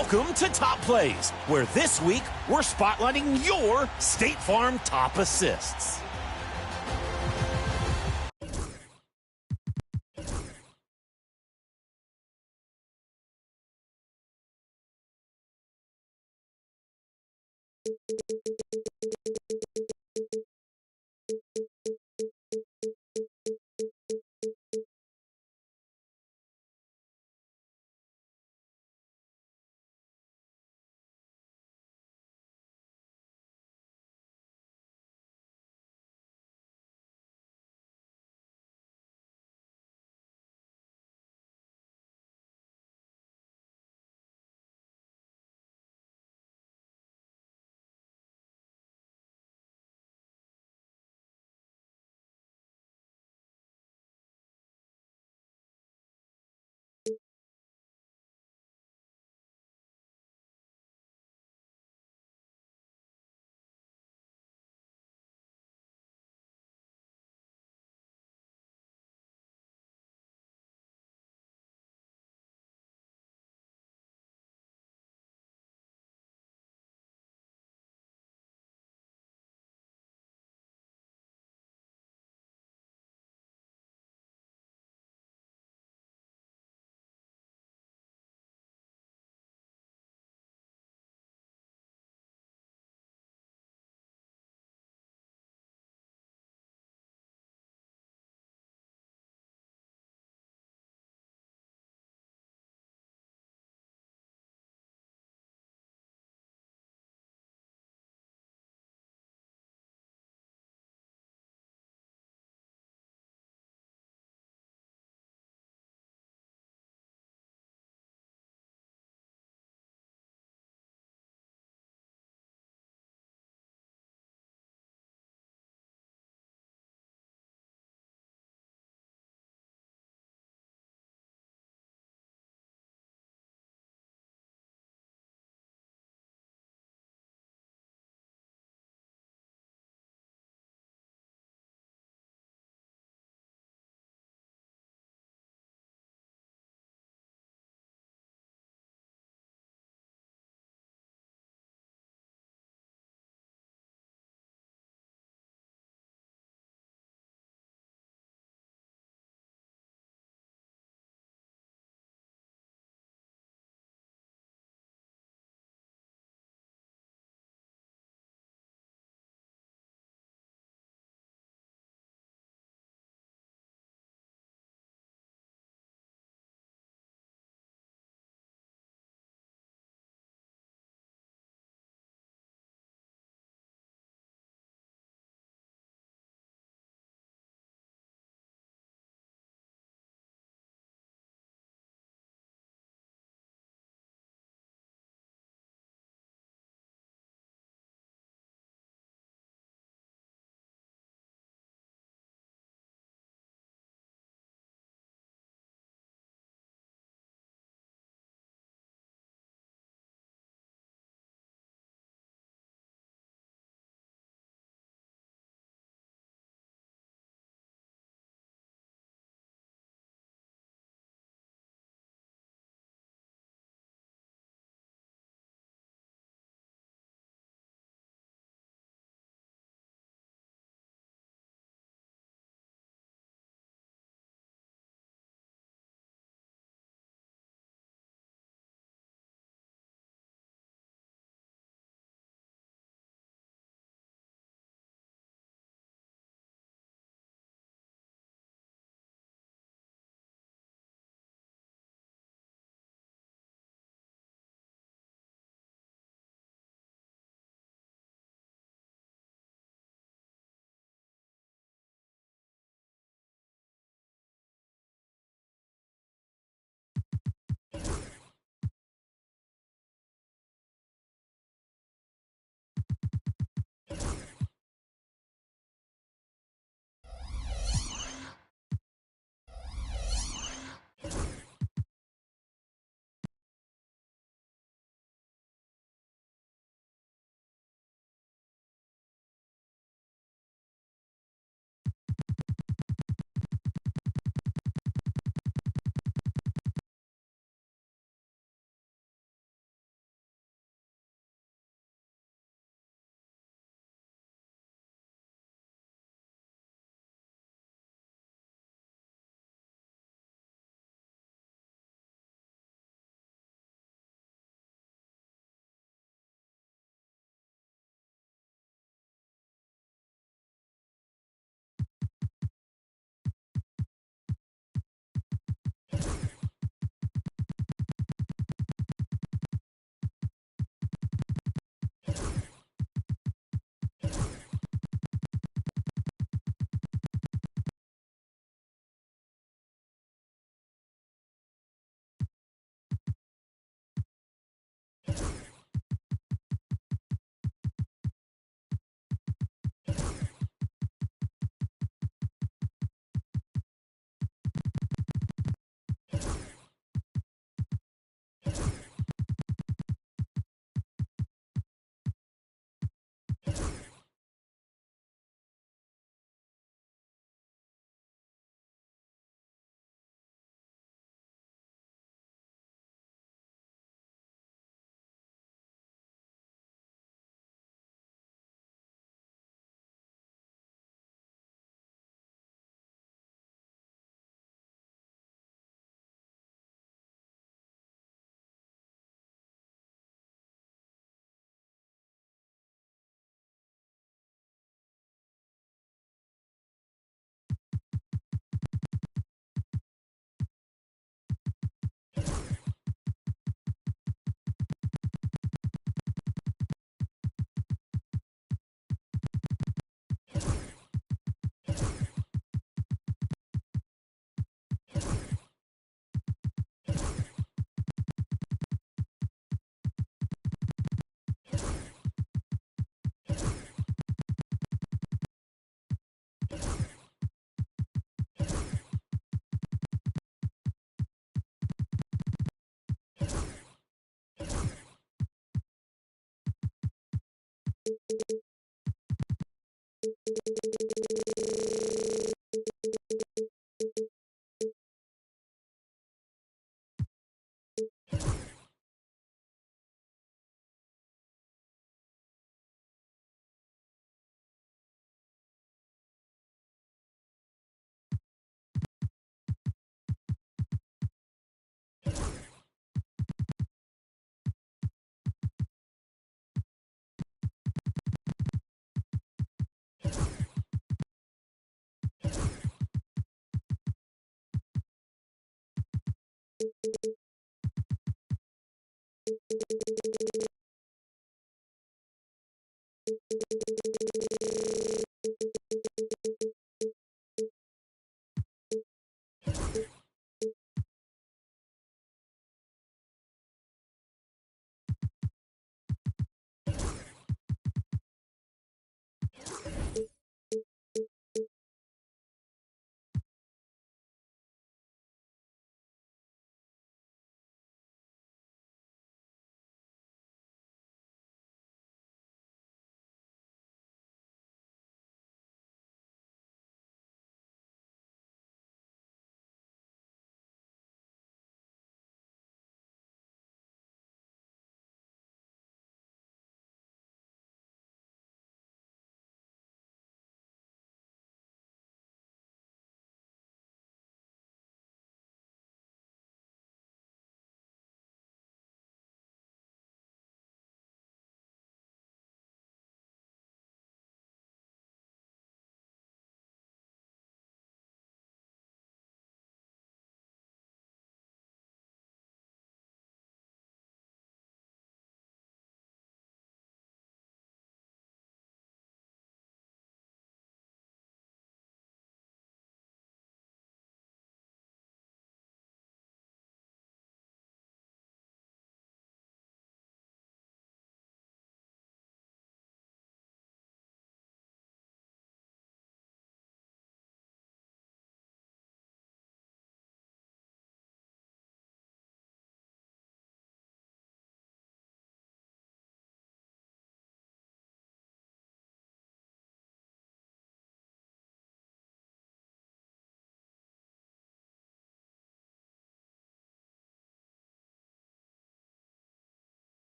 Welcome to Top Plays, where this week we're spotlighting your State Farm top assists.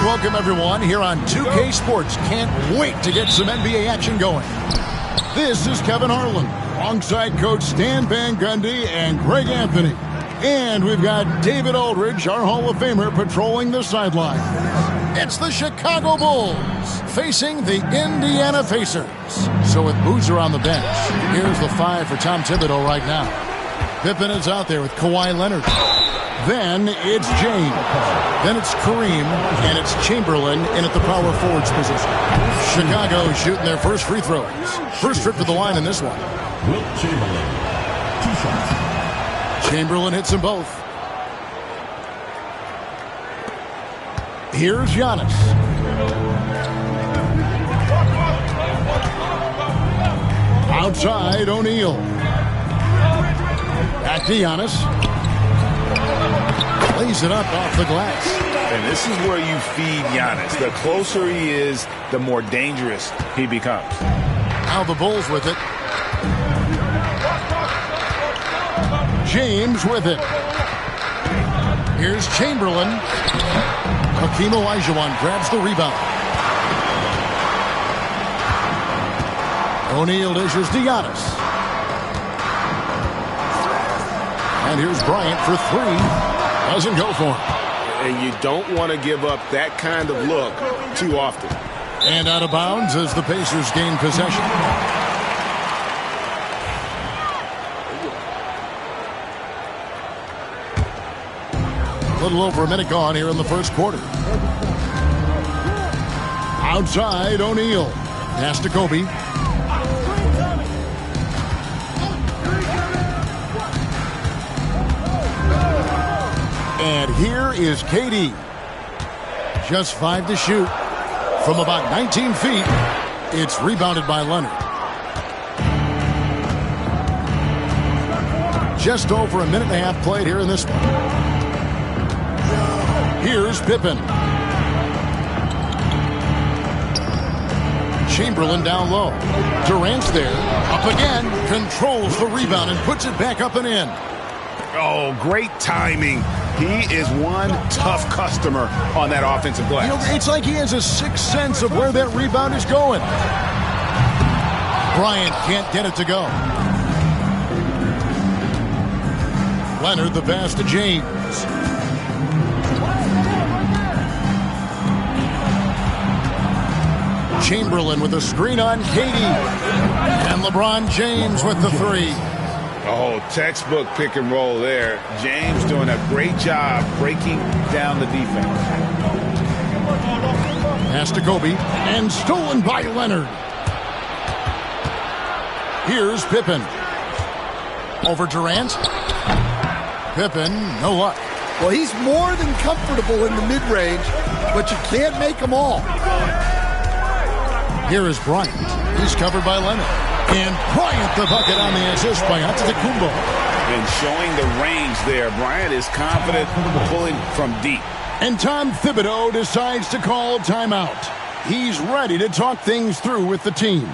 Welcome, everyone, here on 2K Sports. Can't wait to get some NBA action going. This is Kevin Harlan, alongside Coach Stan Van Gundy and Greg Anthony. And we've got David Aldridge, our Hall of Famer, patrolling the sideline. It's the Chicago Bulls facing the Indiana Pacers. So with Boozer on the bench, here's the 5 for Tom Thibodeau right now. Pippen is out there with Kawhi Leonard. Then it's James. Then it's Kareem. And it's Chamberlain in at the power forwards position. Chicago shooting their first free throws. First trip to the line in this one. Wilt Chamberlain, 2 shots. Chamberlain hits them both. Here's Giannis. Outside, O'Neal. Back to Giannis. Lays it up off the glass. And this is where you feed Giannis. The closer he is, the more dangerous he becomes. Now the Bulls with it. James with it. Here's Chamberlain. Hakeem Olajuwon grabs the rebound. O'Neal dishes to Giannis. And here's Bryant for 3. Doesn't go for him. And you don't want to give up that kind of look too often. And out of bounds as the Pacers gain possession. A little over a minute gone here in the first quarter. Outside, O'Neal. Pass to Kobe. And here is KD. Just 5 to shoot. From about 19 feet, it's rebounded by Leonard. Just over a minute and a half played here in this one. Here's Pippen. Chamberlain down low. Durant's there. Up again. Controls the rebound and puts it back up and in. Oh, great timing. He is one tough customer on that offensive glass. You know, it's like he has a sixth sense of where that rebound is going. Bryant can't get it to go. Leonard the pass to James. Chamberlain with a screen on Katie. And LeBron James with the 3. Oh, textbook pick and roll there. James doing a great job breaking down the defense. Pass to Kobe. And stolen by Leonard. Here's Pippen. Over Durant. Pippen, no luck. Well, he's more than comfortable in the mid-range, but you can't make them all. Here is Bryant. He's covered by Leonard. And Bryant the bucket on the assist by Antetokounmpo. And showing the range there. Bryant is confident pulling from deep. And Tom Thibodeau decides to call timeout. He's ready to talk things through with the team.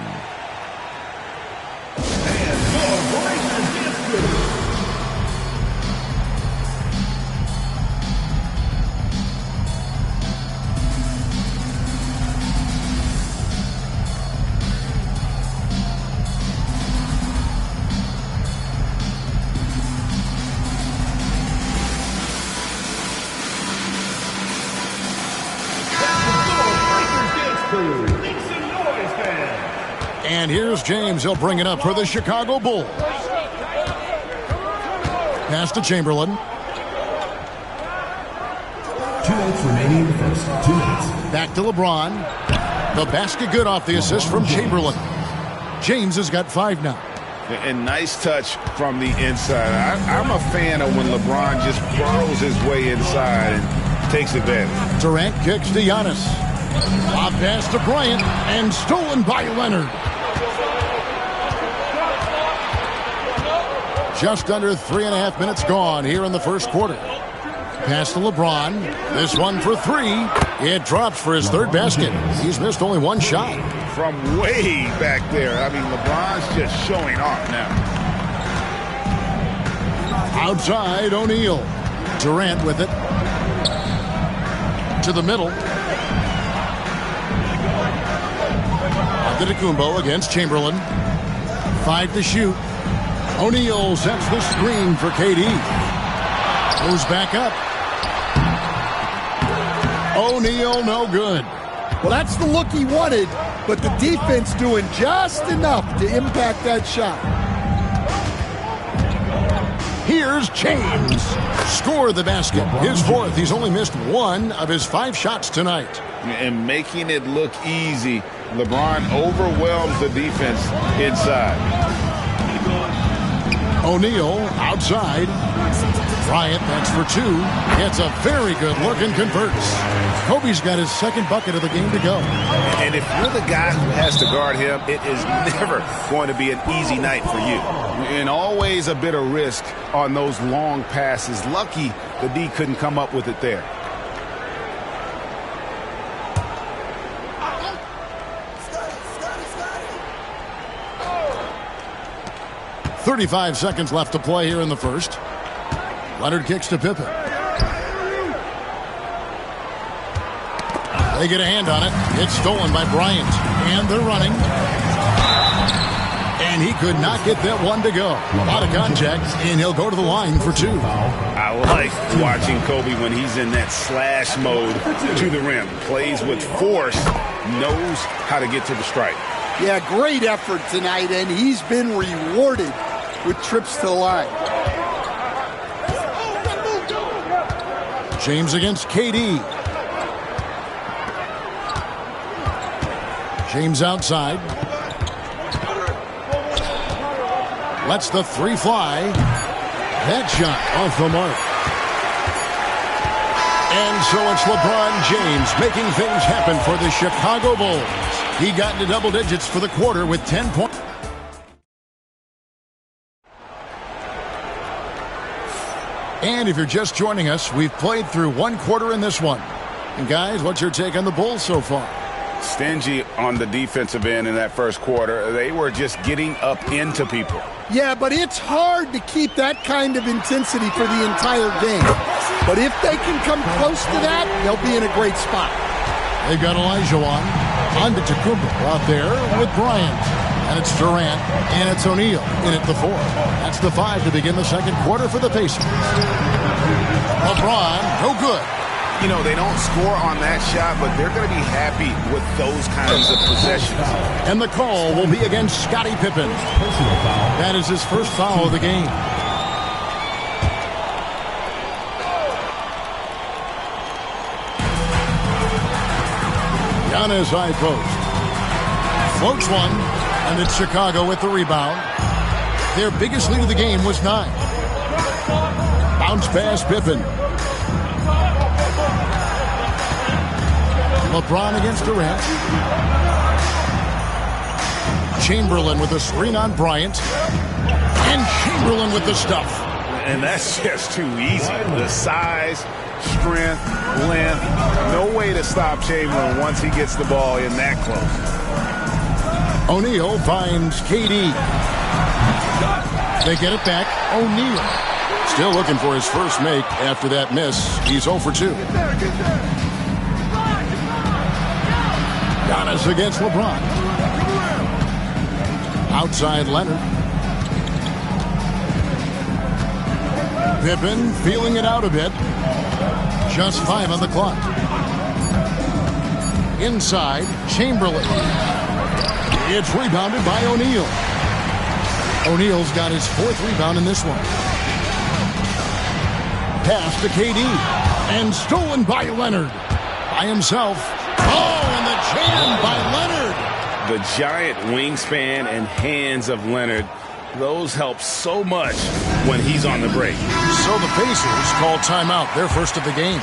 And here's James. He'll bring it up for the Chicago Bulls. Pass to Chamberlain. 2 minutes remaining in the first. 2 minutes. Back to LeBron. The basket good off the assist from Chamberlain. James has got 5 now. And nice touch from the inside. I'm a fan of when LeBron just burrows his way inside and takes advantage. Durant kicks to Giannis. Lob pass to Bryant, and stolen by Leonard. Just under 3.5 minutes gone here in the first quarter. Pass to LeBron. This one for three. It drops for his third basket. He's missed only one shot. From way back there. I mean, LeBron's just showing off now. Outside, O'Neal. Durant with it. To the middle. Antetokounmpo against Chamberlain. 5 to shoot. O'Neal sets the screen for KD. Goes back up. O'Neal, no good. Well, that's the look he wanted, but the defense doing just enough to impact that shot. Here's James. Score the basket. His fourth. He's only missed one of his 5 shots tonight. And making it look easy, LeBron overwhelms the defense inside. O'Neal outside. Bryant, that's for 2. Gets a very good look and converts. Kobe's got his second bucket of the game to go. And if you're the guy who has to guard him, it is never going to be an easy night for you. And always a bit of risk on those long passes. Lucky the D couldn't come up with it there. .35 seconds left to play here in the first. Leonard kicks to Pippen. They get a hand on it. It's stolen by Bryant. And they're running. And he could not get that one to go. A lot of contact, and he'll go to the line for 2. I like watching Kobe when he's in that slash mode to the rim. Plays with force, knows how to get to the stripe. Yeah, great effort tonight, and he's been rewarded with trips to the line. James against KD. James outside. Lets the 3 fly. That shot off the mark. And so it's LeBron James making things happen for the Chicago Bulls. He got into double digits for the quarter with 10 points. And if you're just joining us, we've played through 1 quarter in this one. And guys, what's your take on the Bulls so far? Stingy on the defensive end in that first quarter. They were just getting up into people. Yeah, but it's hard to keep that kind of intensity for the entire game. But if they can come close to that, they'll be in a great spot. They've got Elijah on to Antetokounmpo out there with Bryant. And it's Durant, and it's O'Neal in at the 4. That's the 5 to begin the second quarter for the Pacers. LeBron, no good. You know, they don't score on that shot, but they're going to be happy with those kinds of possessions. And the call will be against Scottie Pippen. That is his first foul of the game. Giannis high post. Floats one. And it's Chicago with the rebound. Their biggest lead of the game was 9. Bounce pass, Pippen. LeBron against Durant. Chamberlain with a screen on Bryant. And Chamberlain with the stuff. And that's just too easy. The size, strength, length. No way to stop Chamberlain once he gets the ball in that close. O'Neal finds KD. They get it back. O'Neal still looking for his first make after that miss. He's 0 for 2. Giannis against LeBron. Outside Leonard. Pippen feeling it out a bit. Just 5 on the clock. Inside, Chamberlain. It's rebounded by O'Neal. O'Neal's got his 4th rebound in this one. Pass to KD. And stolen by Leonard. By himself. Oh, and the jam by Leonard. The giant wingspan and hands of Leonard, those help so much when he's on the break. So the Pacers call timeout, their first of the game.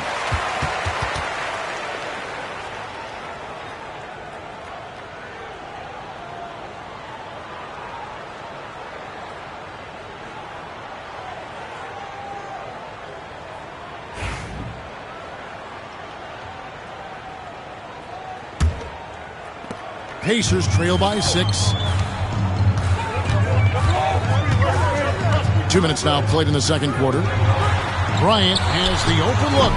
Pacers trail by 6. 2 minutes now played in the second quarter. Bryant has the open look.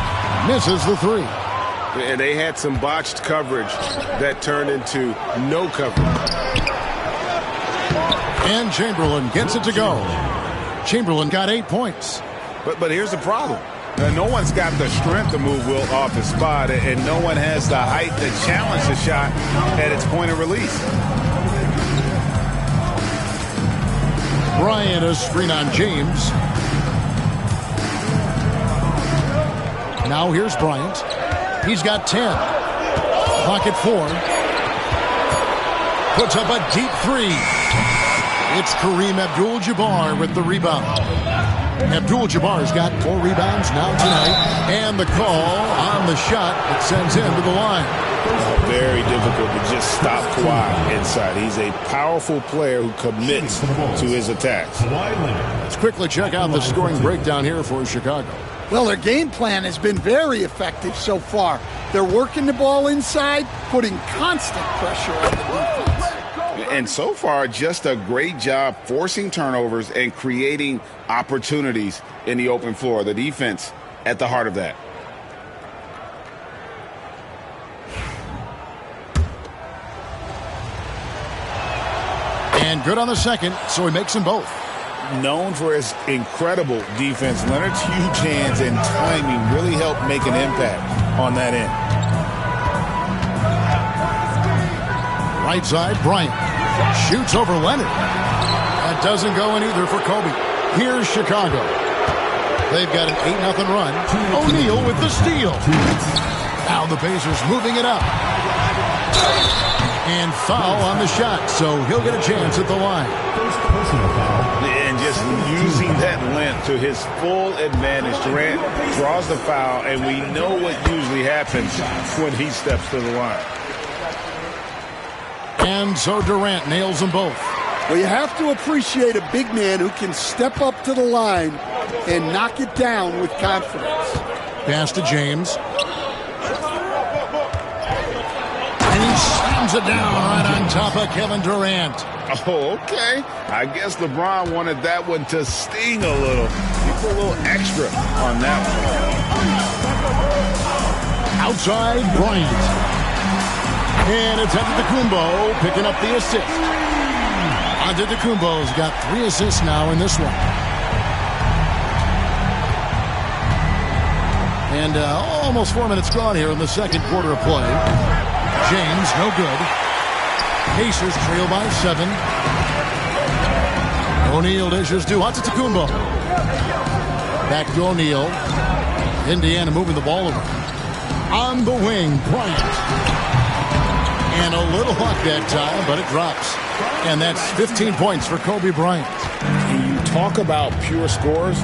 Misses the 3. And they had some botched coverage that turned into no coverage. And Chamberlain gets it to go. Chamberlain got 8 points. But here's the problem. No one's got the strength to move Wilt off his spot, and no one has the height to challenge the shot at its point of release. Bryant a screen on James. Now here's Bryant. He's got 10. Pocket 4. Puts up a deep 3. It's Kareem Abdul-Jabbar with the rebound. Abdul-Jabbar's got 4 rebounds now tonight. And the call on the shot that sends him to the line. Very difficult to just stop Kawhi inside. He's a powerful player who commits to his attacks. Let's quickly check out the scoring breakdown here for Chicago. Well, their game plan has been very effective so far. They're working the ball inside, putting constant pressure on the defense. And so far, just a great job forcing turnovers and creating opportunities in the open floor. The defense at the heart of that. And good on the second, so he makes them both. Known for his incredible defense, Leonard's huge hands and timing really helped make an impact on that end. Right side, Bryant. Shoots over Leonard. That doesn't go in either for Kobe. Here's Chicago. They've got an 8-0 run. O'Neal with the steal. Now the Pacers moving it up. And foul on the shot, so he'll get a chance at the line. And just using that length to his full advantage. Durant draws the foul, and we know what usually happens when he steps to the line. And so Durant nails them both. Well, you have to appreciate a big man who can step up to the line and knock it down with confidence. Pass to James. And he slams it down right on top of Kevin Durant. Oh, okay. I guess LeBron wanted that one to sting a little. He put a little extra on that one. Outside, Bryant. And it's Antetokounmpo picking up the assist. Antetokounmpo's got 3 assists now in this one. And almost 4 minutes gone here in the second quarter of play. James, no good. Pacers trail by 7. O'Neal dishes to Antetokounmpo. Back to O'Neal. Indiana moving the ball over. On the wing, Bryant. And a little luck that time, but it drops. And that's 15 points for Kobe Bryant. When you talk about pure scores,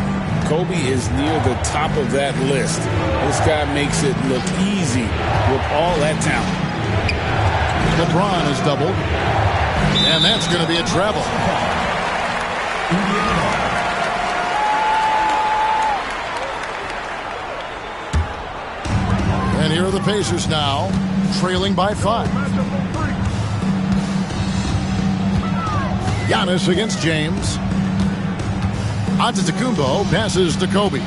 Kobe is near the top of that list. This guy makes it look easy with all that talent. LeBron is doubled. And that's going to be a travel. And here are the Pacers now, trailing by 5. Giannis against James. Antetokounmpo passes to Kobe.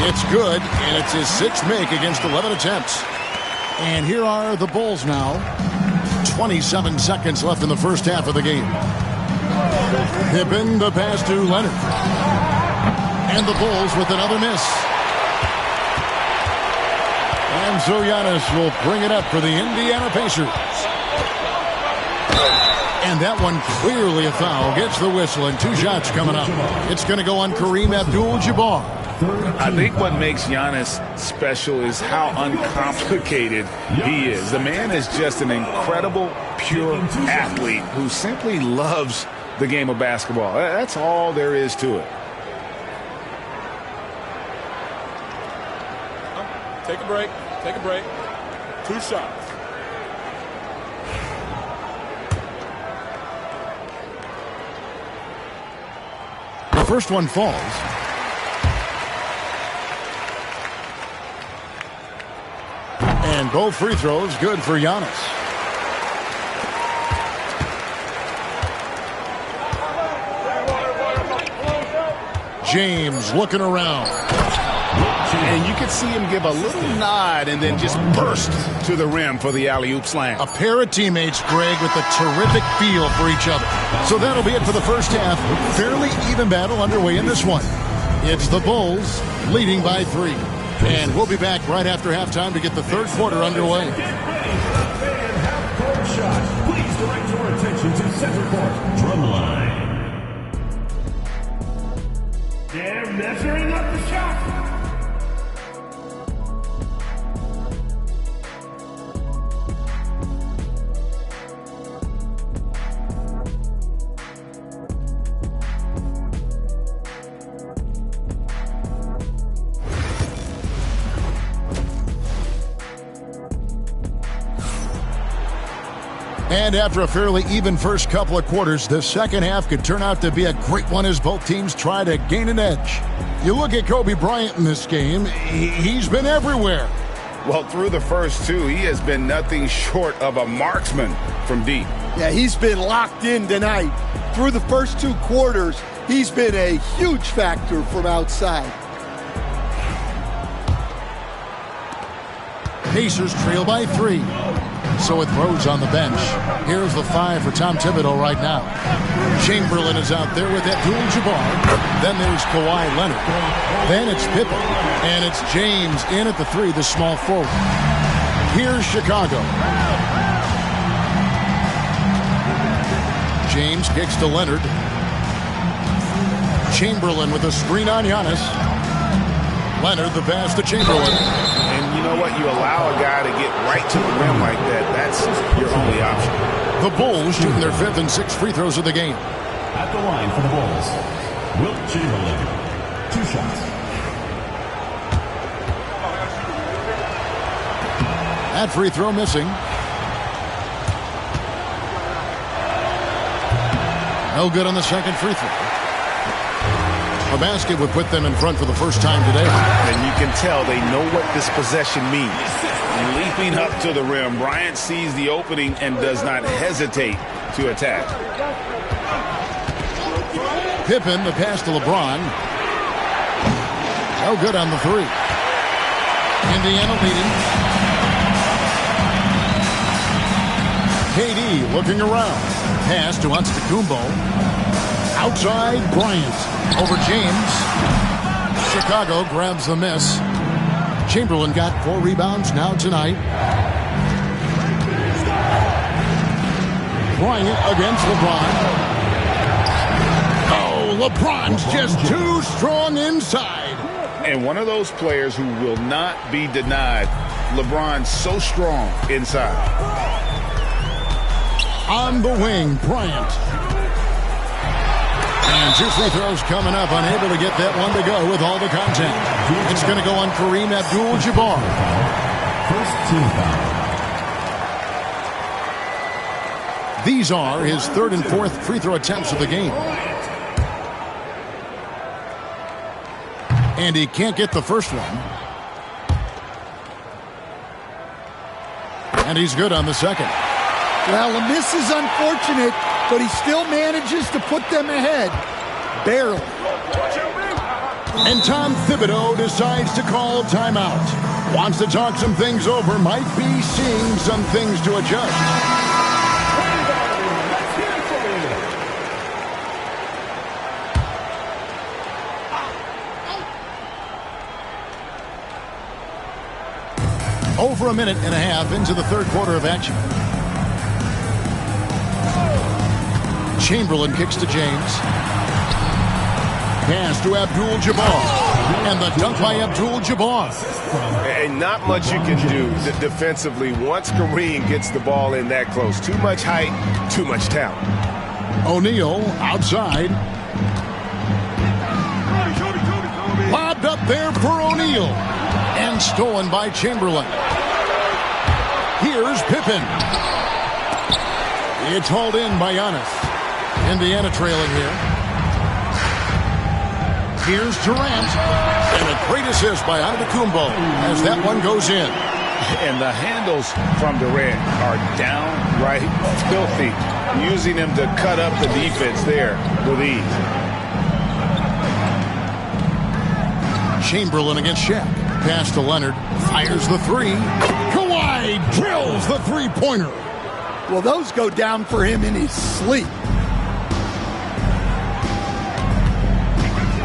It's good, and it's his 6th make against 11 attempts. And here are the Bulls now. 27 seconds left in the first half of the game. Pippen the pass to Leonard. And the Bulls with another miss. And so Giannis will bring it up for the Indiana Pacers. And that one clearly a foul. Gets the whistle and 2 shots coming up. It's going to go on Kareem Abdul-Jabbar. I think what makes Giannis special is how uncomplicated he is. The man is just an incredible, pure athlete who simply loves the game of basketball. That's all there is to it. Take a break. Take a break. 2 shots. The first one falls. And both free throws good for Giannis. James looking around. And you can see him give a little nod and then just burst to the rim for the alley-oop slam. A pair of teammates, Greg, with a terrific feel for each other. So that'll be it for the first half. Fairly even battle underway in this one. It's the Bulls leading by 3. And we'll be back right after halftime to get the third quarter underway. Half-court shot. Please direct your attention to center court. Drumline. They're measuring up the shot. And after a fairly even first couple of quarters, the second half could turn out to be a great one as both teams try to gain an edge. You look at Kobe Bryant in this game, he's been everywhere. Well, through the first 2, he has been nothing short of a marksman from deep. Yeah, he's been locked in tonight. Through the first 2 quarters, he's been a huge factor from outside. Pacers trail by 3. So with Rose on the bench, here's the 5 for Tom Thibodeau right now. Chamberlain is out there with Abdul-Jabbar. Then there's Kawhi Leonard. Then it's Pippen. And it's James in at the 3, the small forward. Here's Chicago. James kicks to Leonard. Chamberlain with a screen on Giannis. Leonard the pass to Chamberlain. And you know what? You allow a guy to get right to the rim like that. That's your only option. The Bulls shooting their 5th and 6th free throws of the game. At the line for the Bulls, Wilt Chamberlain. 2 shots. That free throw missing. No good on the second free throw. A basket would put them in front for the first time today. And you can tell they know what this possession means. Leaping up to the rim, Bryant sees the opening and does not hesitate to attack. Pippen, the pass to LeBron. No good on the 3. Indiana leading. KD looking around. Pass to Antetokounmpo. Outside Bryant. Over James. Chicago grabs the miss. Chamberlain got 4 rebounds now tonight. Bryant against LeBron. Oh, LeBron's just too strong inside. And one of those players who will not be denied. LeBron's so strong inside. On the wing, Bryant. And 2 free throws coming up, unable to get that one to go with all the contact. It's going to go on Kareem Abdul-Jabbar. First team foul. These are his 3rd and 4th free throw attempts of the game. And he can't get the first one. And he's good on the second. Well, the miss is unfortunate, but he still manages to put them ahead. Barely. And Tom Thibodeau decides to call timeout. Wants to talk some things over, might be seeing some things to adjust. Over a minute and a half into the third quarter of action. Chamberlain kicks to James. Pass to Abdul-Jabbar. And the dunk by Abdul-Jabbar. And not much you can do defensively once Kareem gets the ball in that close. Too much height, too much talent. O'Neal outside. Lobbed up there for O'Neal. And stolen by Chamberlain. Here's Pippen. It's hauled in by Giannis. Indiana trailing here. Here's Durant. And a great assist by Antetokounmpo as that one goes in. And the handles from Durant are downright filthy, using him to cut up the defense there with ease. Chamberlain against Shaq. Pass to Leonard. Fires the three. Kawhi drills the three-pointer. Well, those go down for him in his sleep.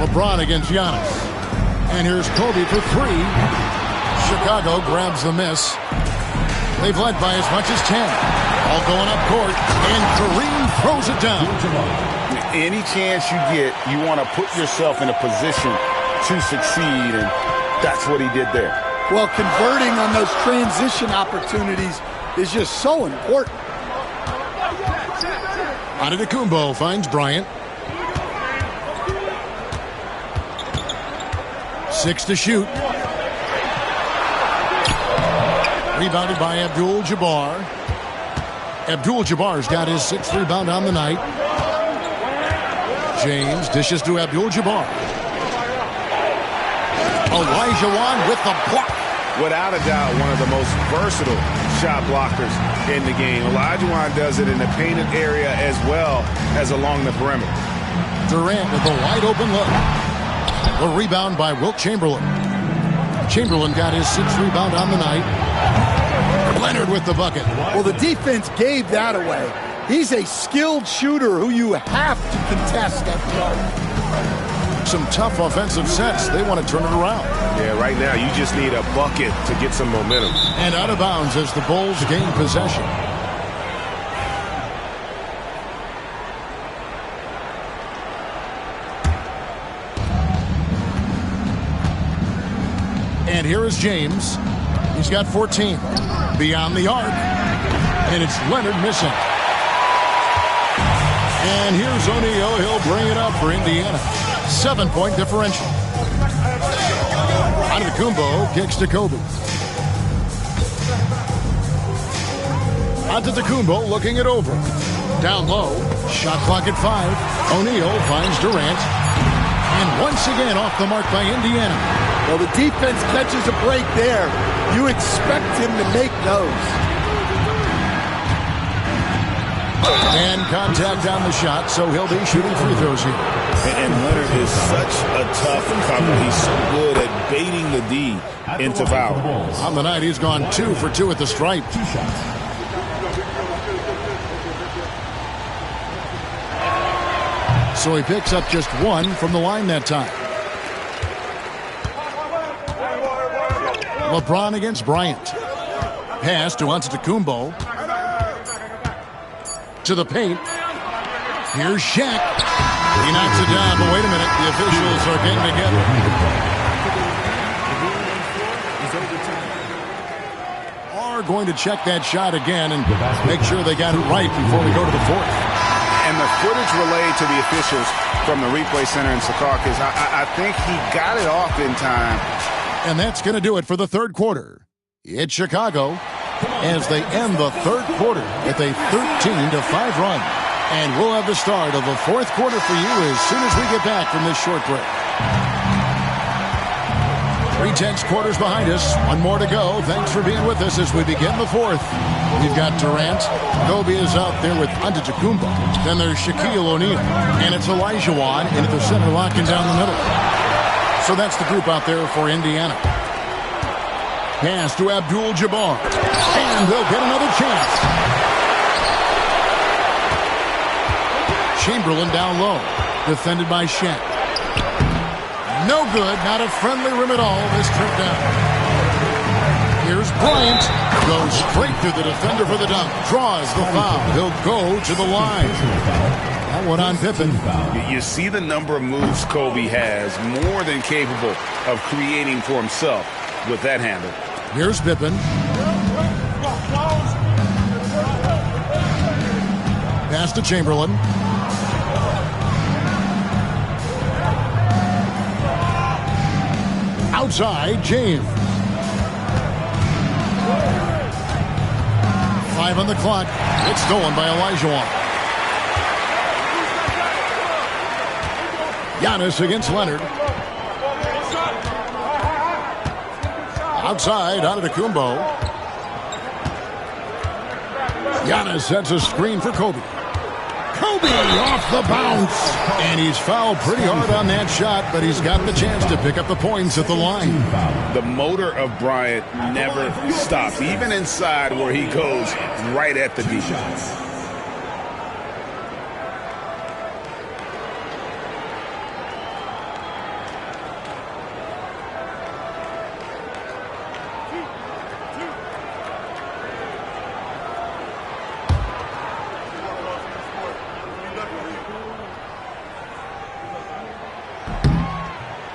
LeBron against Giannis. And here's Kobe for three. Chicago grabs the miss. They've led by as much as 10. All going up court. And Kareem throws it down. Any chance you get, you want to put yourself in a position to succeed, and that's what he did there. Well, converting on those transition opportunities is just so important. Antetokounmpo finds Bryant. 6 to shoot. Rebounded by Abdul-Jabbar. Abdul-Jabbar's got his 6th rebound on the night. James dishes to Abdul-Jabbar. Olajuwon with the block. Without a doubt, one of the most versatile shot blockers in the game. Olajuwon does it in the painted area as well as along the perimeter. Durant with a wide open look. The rebound by Wilt Chamberlain. Chamberlain got his 6th rebound on the night. Leonard with the bucket. Well, the defense gave that away. He's a skilled shooter who you have to contest at the arc. Some tough offensive sets. They want to turn it around. Yeah, right now you just need a bucket to get some momentum. And out of bounds as the Bulls gain possession. And here is James. He's got 14. Beyond the arc. And it's Leonard missing. And here's O'Neal. He'll bring it up for Indiana. 7-point differential. Antetokounmpo kicks to Kobe. Antetokounmpo looking it over. Down low. Shot clock at 5. O'Neal finds Durant. And once again off the mark by Indiana. Well, the defense catches a break there. You expect him to make those. And contact on the shot, so he'll be shooting free throws here. And Leonard is such a tough cover. He's so good at baiting the D into foul. On the night, he's gone 2 for 2 at the stripe. 2 shots. So he picks up just 1 from the line that time. LeBron against Bryant. Pass to Antetokounmpo. To the paint. Here's Shaq. He knocks it down, but wait a minute. The officials are getting together. Are going to check that shot again and make sure they got it right before we go to the 4th. And the footage relayed to the officials from the replay center in Secaucus, I think he got it off in time. And that's going to do it for the third quarter. It's Chicago as they end the third quarter with a 13-5 run. And we'll have the start of the fourth quarter for you as soon as we get back from this short break. 3 tenths quarters behind us. 1 more to go. Thanks for being with us as we begin the fourth. We've got Durant. Kobe is out there with Antetokounmpo. Then there's Shaquille O'Neal. And it's Olajuwon into the center, locking down the middle. So that's the group out there for Indiana. Pass to Abdul-Jabbar. And they'll get another chance. Chamberlain down low. Defended by Shaq. No good. Not a friendly rim at all this trip down. Here's Bryant. Goes straight through the defender for the dunk. Draws the foul. He'll go to the line. That one on Pippen. You see the number of moves Kobe has, more than capable of creating for himself with that handle. Here's Pippen. Pass to Chamberlain. Outside, James. 5 on the clock. It's stolen by Olajuwon. Giannis against Leonard. Outside, Antetokounmpo. Giannis sets a screen for Kobe. Kobe off the bounce. And he's fouled pretty hard on that shot, but he's got the chance to pick up the points at the line. The motor of Bryant never stops, even inside where he goes right at the defense.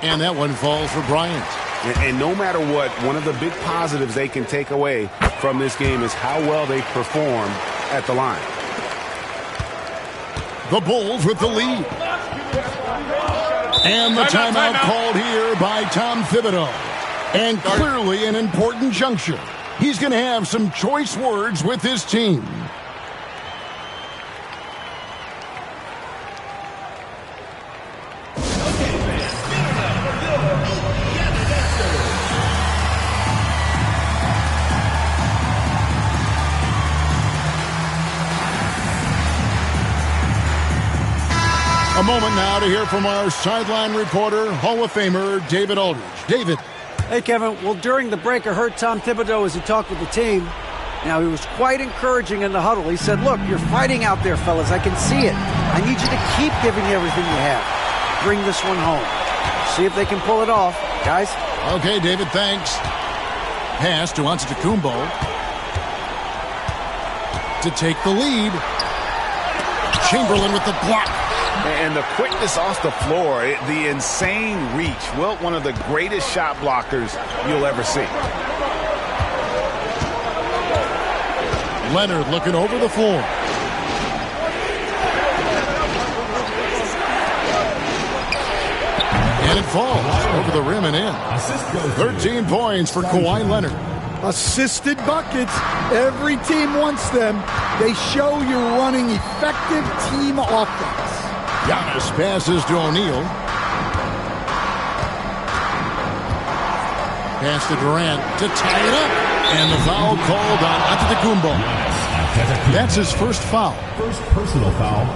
And that one falls for Bryant. And no matter what, one of the big positives they can take away from this game is how well they perform at the line. The Bulls with the lead. And the timeout called here by Tom Thibodeau. And clearly an important juncture. He's going to have some choice words with his team. A moment now to hear from our sideline reporter, Hall of Famer David Aldridge. David. Hey, Kevin. Well, during the break, I heard Tom Thibodeau as he talked with the team. Now, he was quite encouraging in the huddle. He said, look, you're fighting out there, fellas. I can see it. I need you to keep giving everything you have. Bring this one home. See if they can pull it off. Guys? Okay, David, thanks. Pass to Antetokounmpo to take the lead. Chamberlain with the block. And the quickness off the floor, the insane reach. Well, one of the greatest shot blockers you'll ever see. Leonard looking over the floor. And it falls over the rim and in. 13 points for Kawhi Leonard. Assisted buckets. Every team wants them. They show you're running effective team offense. Giannis passes to O'Neal. Pass to Durant to tie it up. And the foul called on Antetokounmpo. That's his first foul. First personal foul.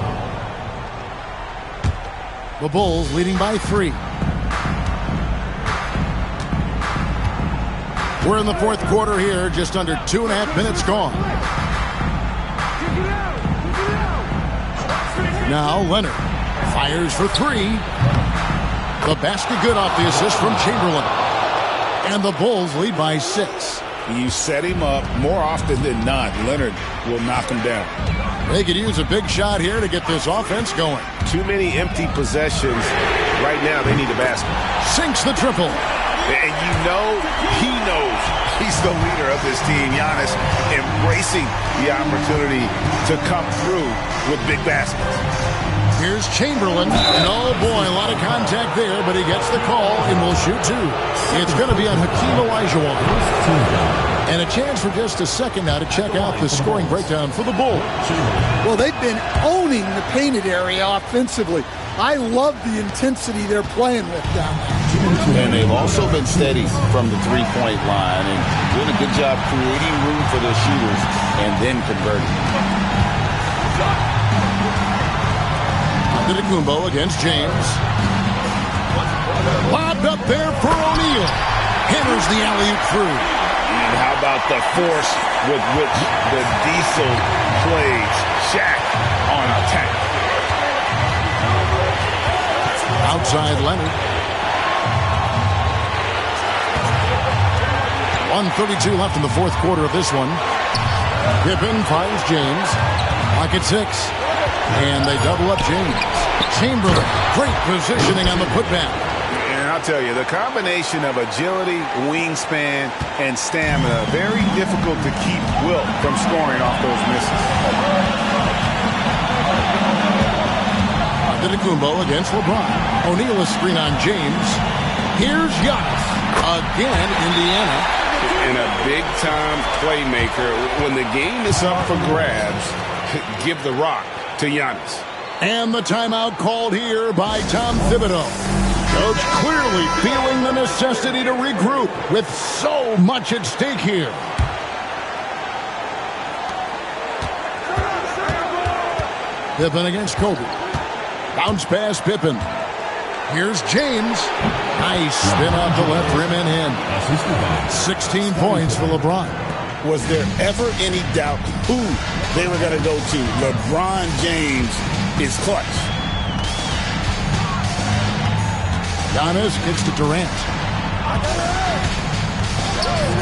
The Bulls leading by 3. We're in the fourth quarter here, just under 2.5 minutes gone. Now Leonard fires for 3. The basket good off the assist from Chamberlain. And the Bulls lead by 6. You set him up more often than not. Leonard will knock him down. They could use a big shot here to get this offense going. Too many empty possessions. Right now, they need a basket. Sinks the triple. And you know he knows he's the leader of this team. Giannis embracing the opportunity to come through with big baskets. Here's Chamberlain, and oh boy, a lot of contact there, but he gets the call and will shoot 2. It's going to be on Hakeem Olajuwon. And a chance for just a second now to check out the scoring breakdown for the Bulls. Well, they've been owning the painted area offensively. I love the intensity they're playing with down there. And they've also been steady from the three-point line and doing a good job creating room for their shooters and then converting. Antetokounmpo against James. Lobbed up there for O'Neal. Hammers the alley-oop through. And how about the force with which the Diesel plays Shaq on attack? Outside Leonard. 1:32 left in the fourth quarter of this one. Pippen finds James. Pocket 6. And they double up James. Chamberlain, great positioning on the putback. And I'll tell you, the combination of agility, wingspan, and stamina, very difficult to keep Wilt from scoring off those misses. Antetokounmpo against LeBron. O'Neal a screen on James. Here's Giannis. Again, Indiana. And a big-time playmaker. When the game is up for grabs, give the rock to Giannis. And the timeout called here by Tom Thibodeau. Coach clearly feeling the necessity to regroup with so much at stake here. Pippen against Kobe. Bounce pass, Pippen. Here's James. Nice spin off the left rim and in. 16 points for LeBron. Was there ever any doubt who they were going to go to? LeBron James is clutch. Giannis gets to Durant.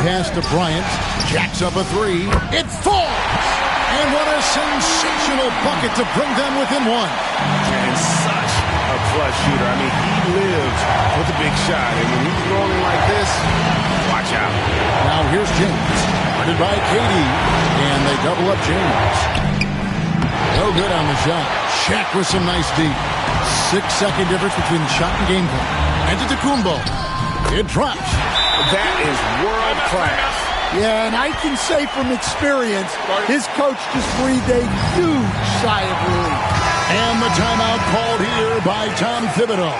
Pass to Bryant. Jacks up a three. It falls! And what a sensational bucket to bring them within one. And such a clutch shooter. I mean, he lives with a big shot. And when he's rolling like this, watch out. Now here's James. Guarded by KD. And they double up James. No good on the shot. Shaq with some nice deep. 6-second difference between the shot and game clock. Antetokounmpo. It drops. That is world class. Yeah, and I can say from experience, his coach just breathed a huge sigh of relief. And the timeout called here by Tom Thibodeau.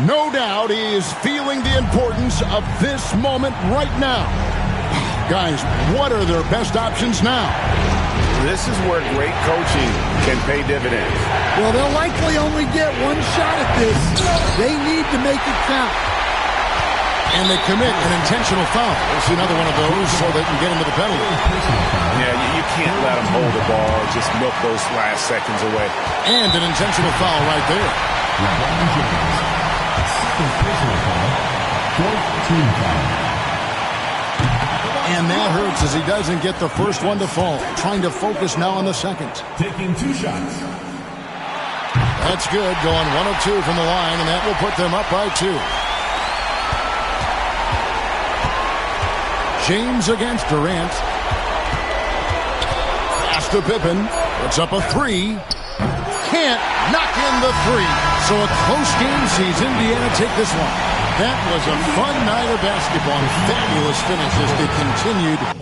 No doubt he is feeling the importance of this moment right now. Guys, what are their best options now? This is where great coaching can pay dividends. Well, they'll likely only get one shot at this. They need to make it count. And they commit an intentional foul. We'll see another one of those so they can get into the penalty. Yeah, you can't let them hold the ball, just milk those last seconds away. And an intentional foul right there. And that hurts as he doesn't get the first one to fall. Trying to focus now on the second. Taking 2 shots. That's good. Going 1 of 2 from the line, and that will put them up by 2. James against Durant. Pass to Pippen. Puts up a 3. Can't knock in the 3. So a close game sees Indiana take this one. That was a fun night of basketball. Fabulous finish as they continued.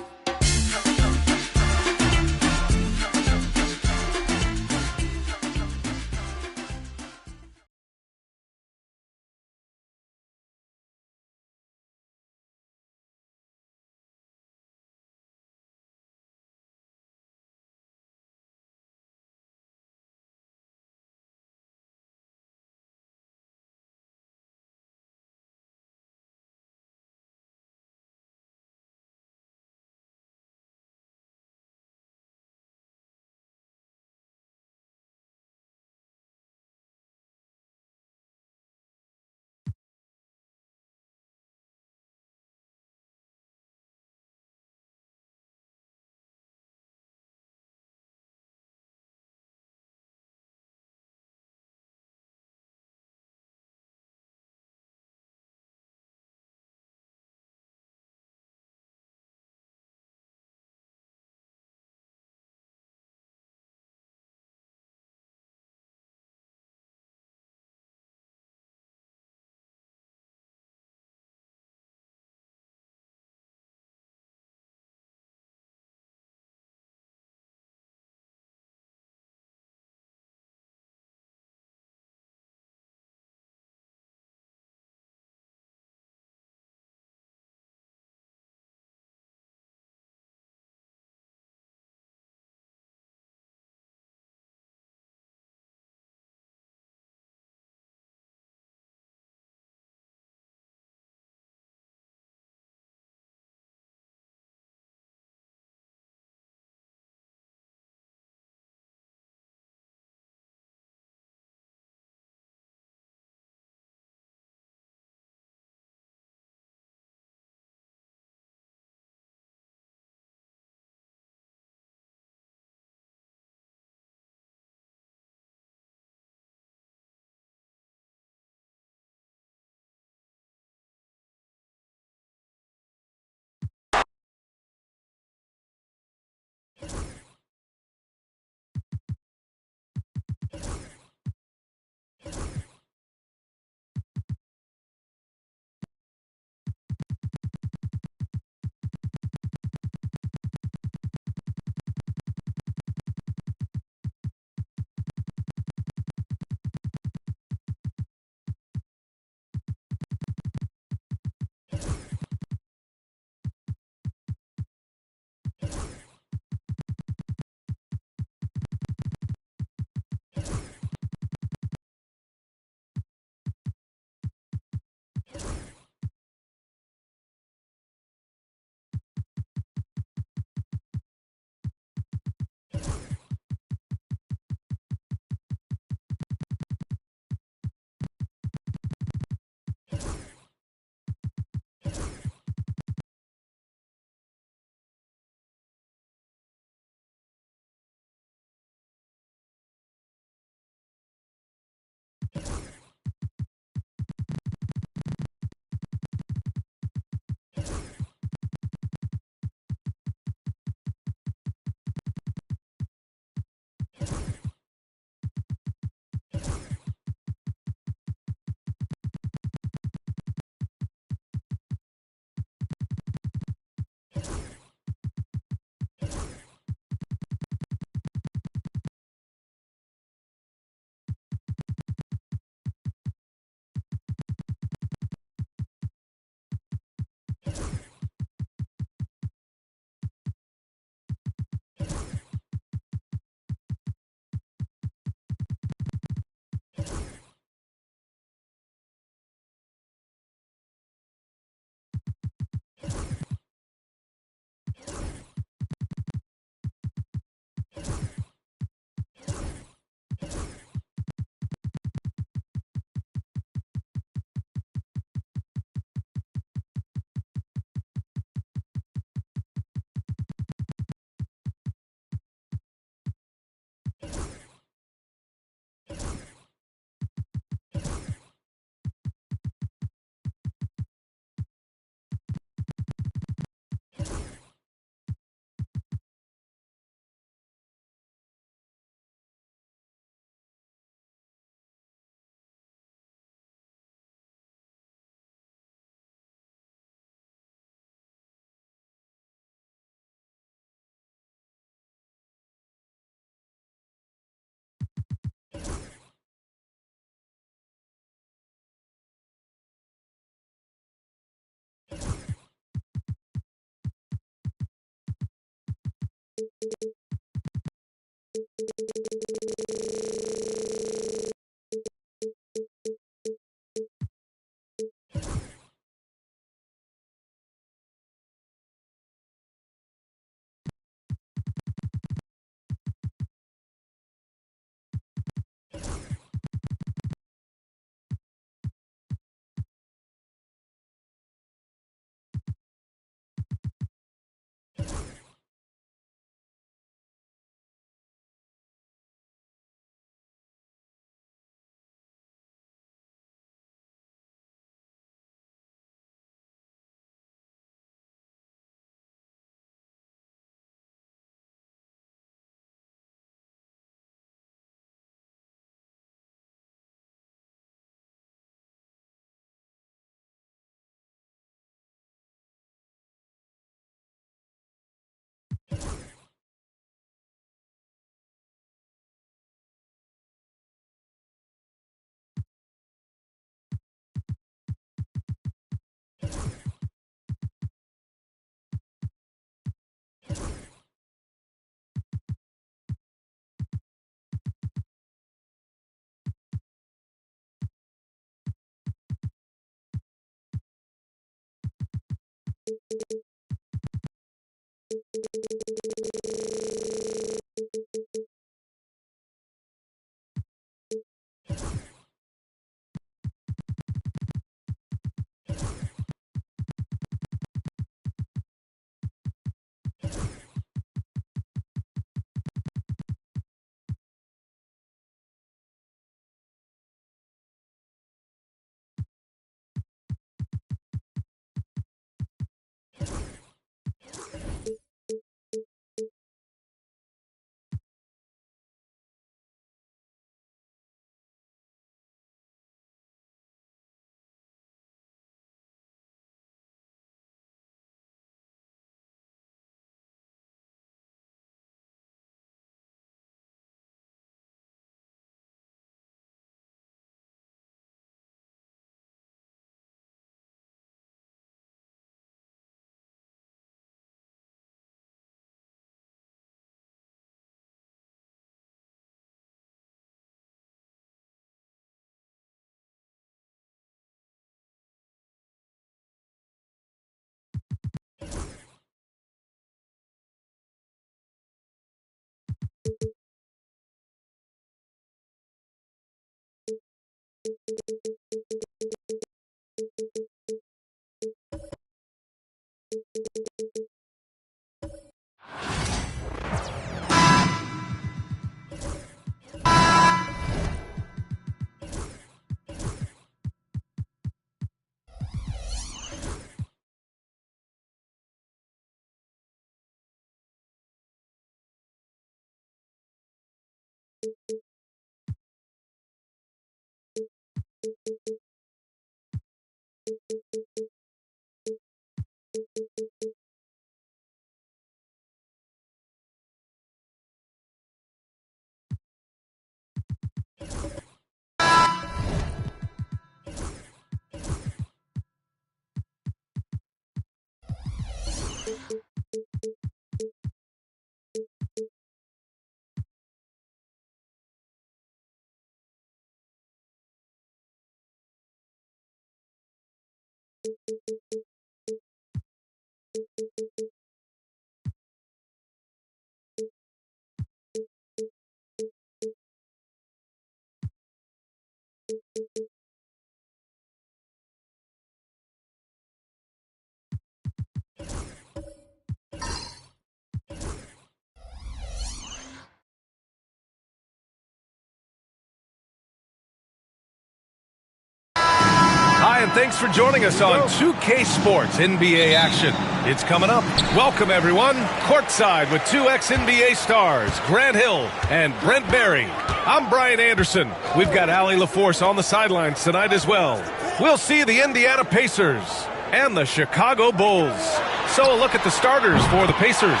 Hi, and thanks for joining us on 2K Sports NBA action. It's coming up. Welcome, everyone. Courtside with two ex-NBA stars, Grant Hill and Brent Barry. I'm Brian Anderson. We've got Allie LaForce on the sidelines tonight as well. We'll see the Indiana Pacers and the Chicago Bulls. So a look at the starters for the Pacers.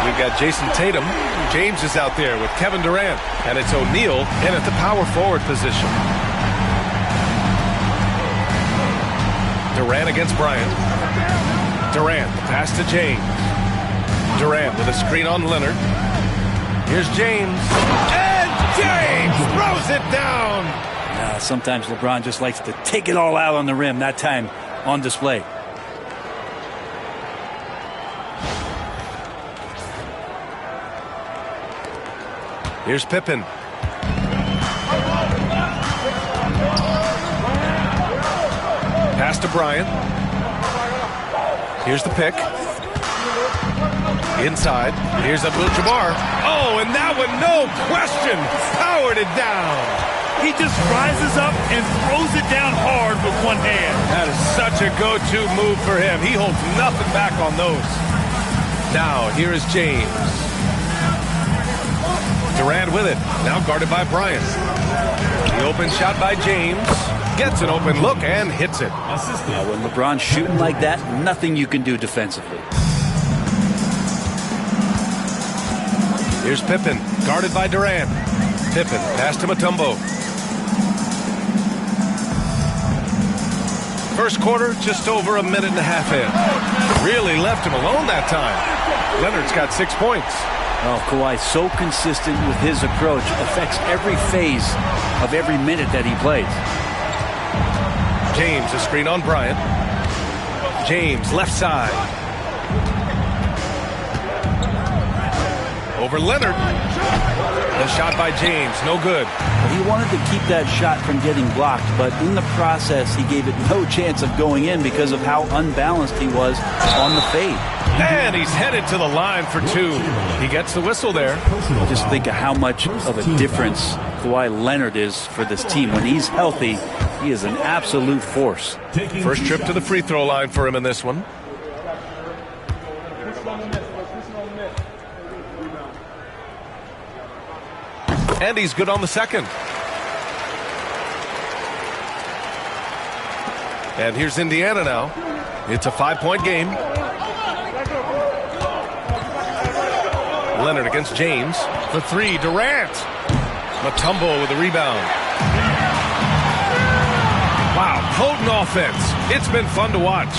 We've got Jason Tatum. James is out there with Kevin Durant. And it's O'Neal in at the power forward position. Durant against Bryant. Durant, pass to James. Durant with a screen on Leonard. Here's James. And James throws it down. Sometimes LeBron just likes to take it all out on the rim. That time on display. Here's Pippen. Pass to Bryant. Here's the pick. Inside. Here's Abdul-Jabbar. Oh, and that one, no question, powered it down. He just rises up and throws it down hard with one hand. That is such a go-to move for him. He holds nothing back on those. Now, here is James. Durant with it. Now guarded by Bryant. The open shot by James. Gets an open look and hits it. When LeBron's shooting like that, nothing you can do defensively. Here's Pippen, guarded by Durant. Pippen, pass to Mutombo. First quarter, just over a minute and a half in. Really left him alone that time. Leonard's got 6 points. Oh, Kawhi, so consistent with his approach. Affects every phase of every minute that he plays. James, a screen on Bryant. James, left side. Over Leonard. The shot by James, no good. He wanted to keep that shot from getting blocked, but in the process, he gave it no chance of going in because of how unbalanced he was on the fade. And he's headed to the line for two. He gets the whistle there. Just think of how much of a difference Kawhi Leonard is for this team. When he's healthy, he is an absolute force. First trip to the free throw line for him in this one. And he's good on the second. And here's Indiana now. It's a 5-point game. Leonard against James. For three, Durant. Mutombo with a rebound. Wow, potent offense. It's been fun to watch.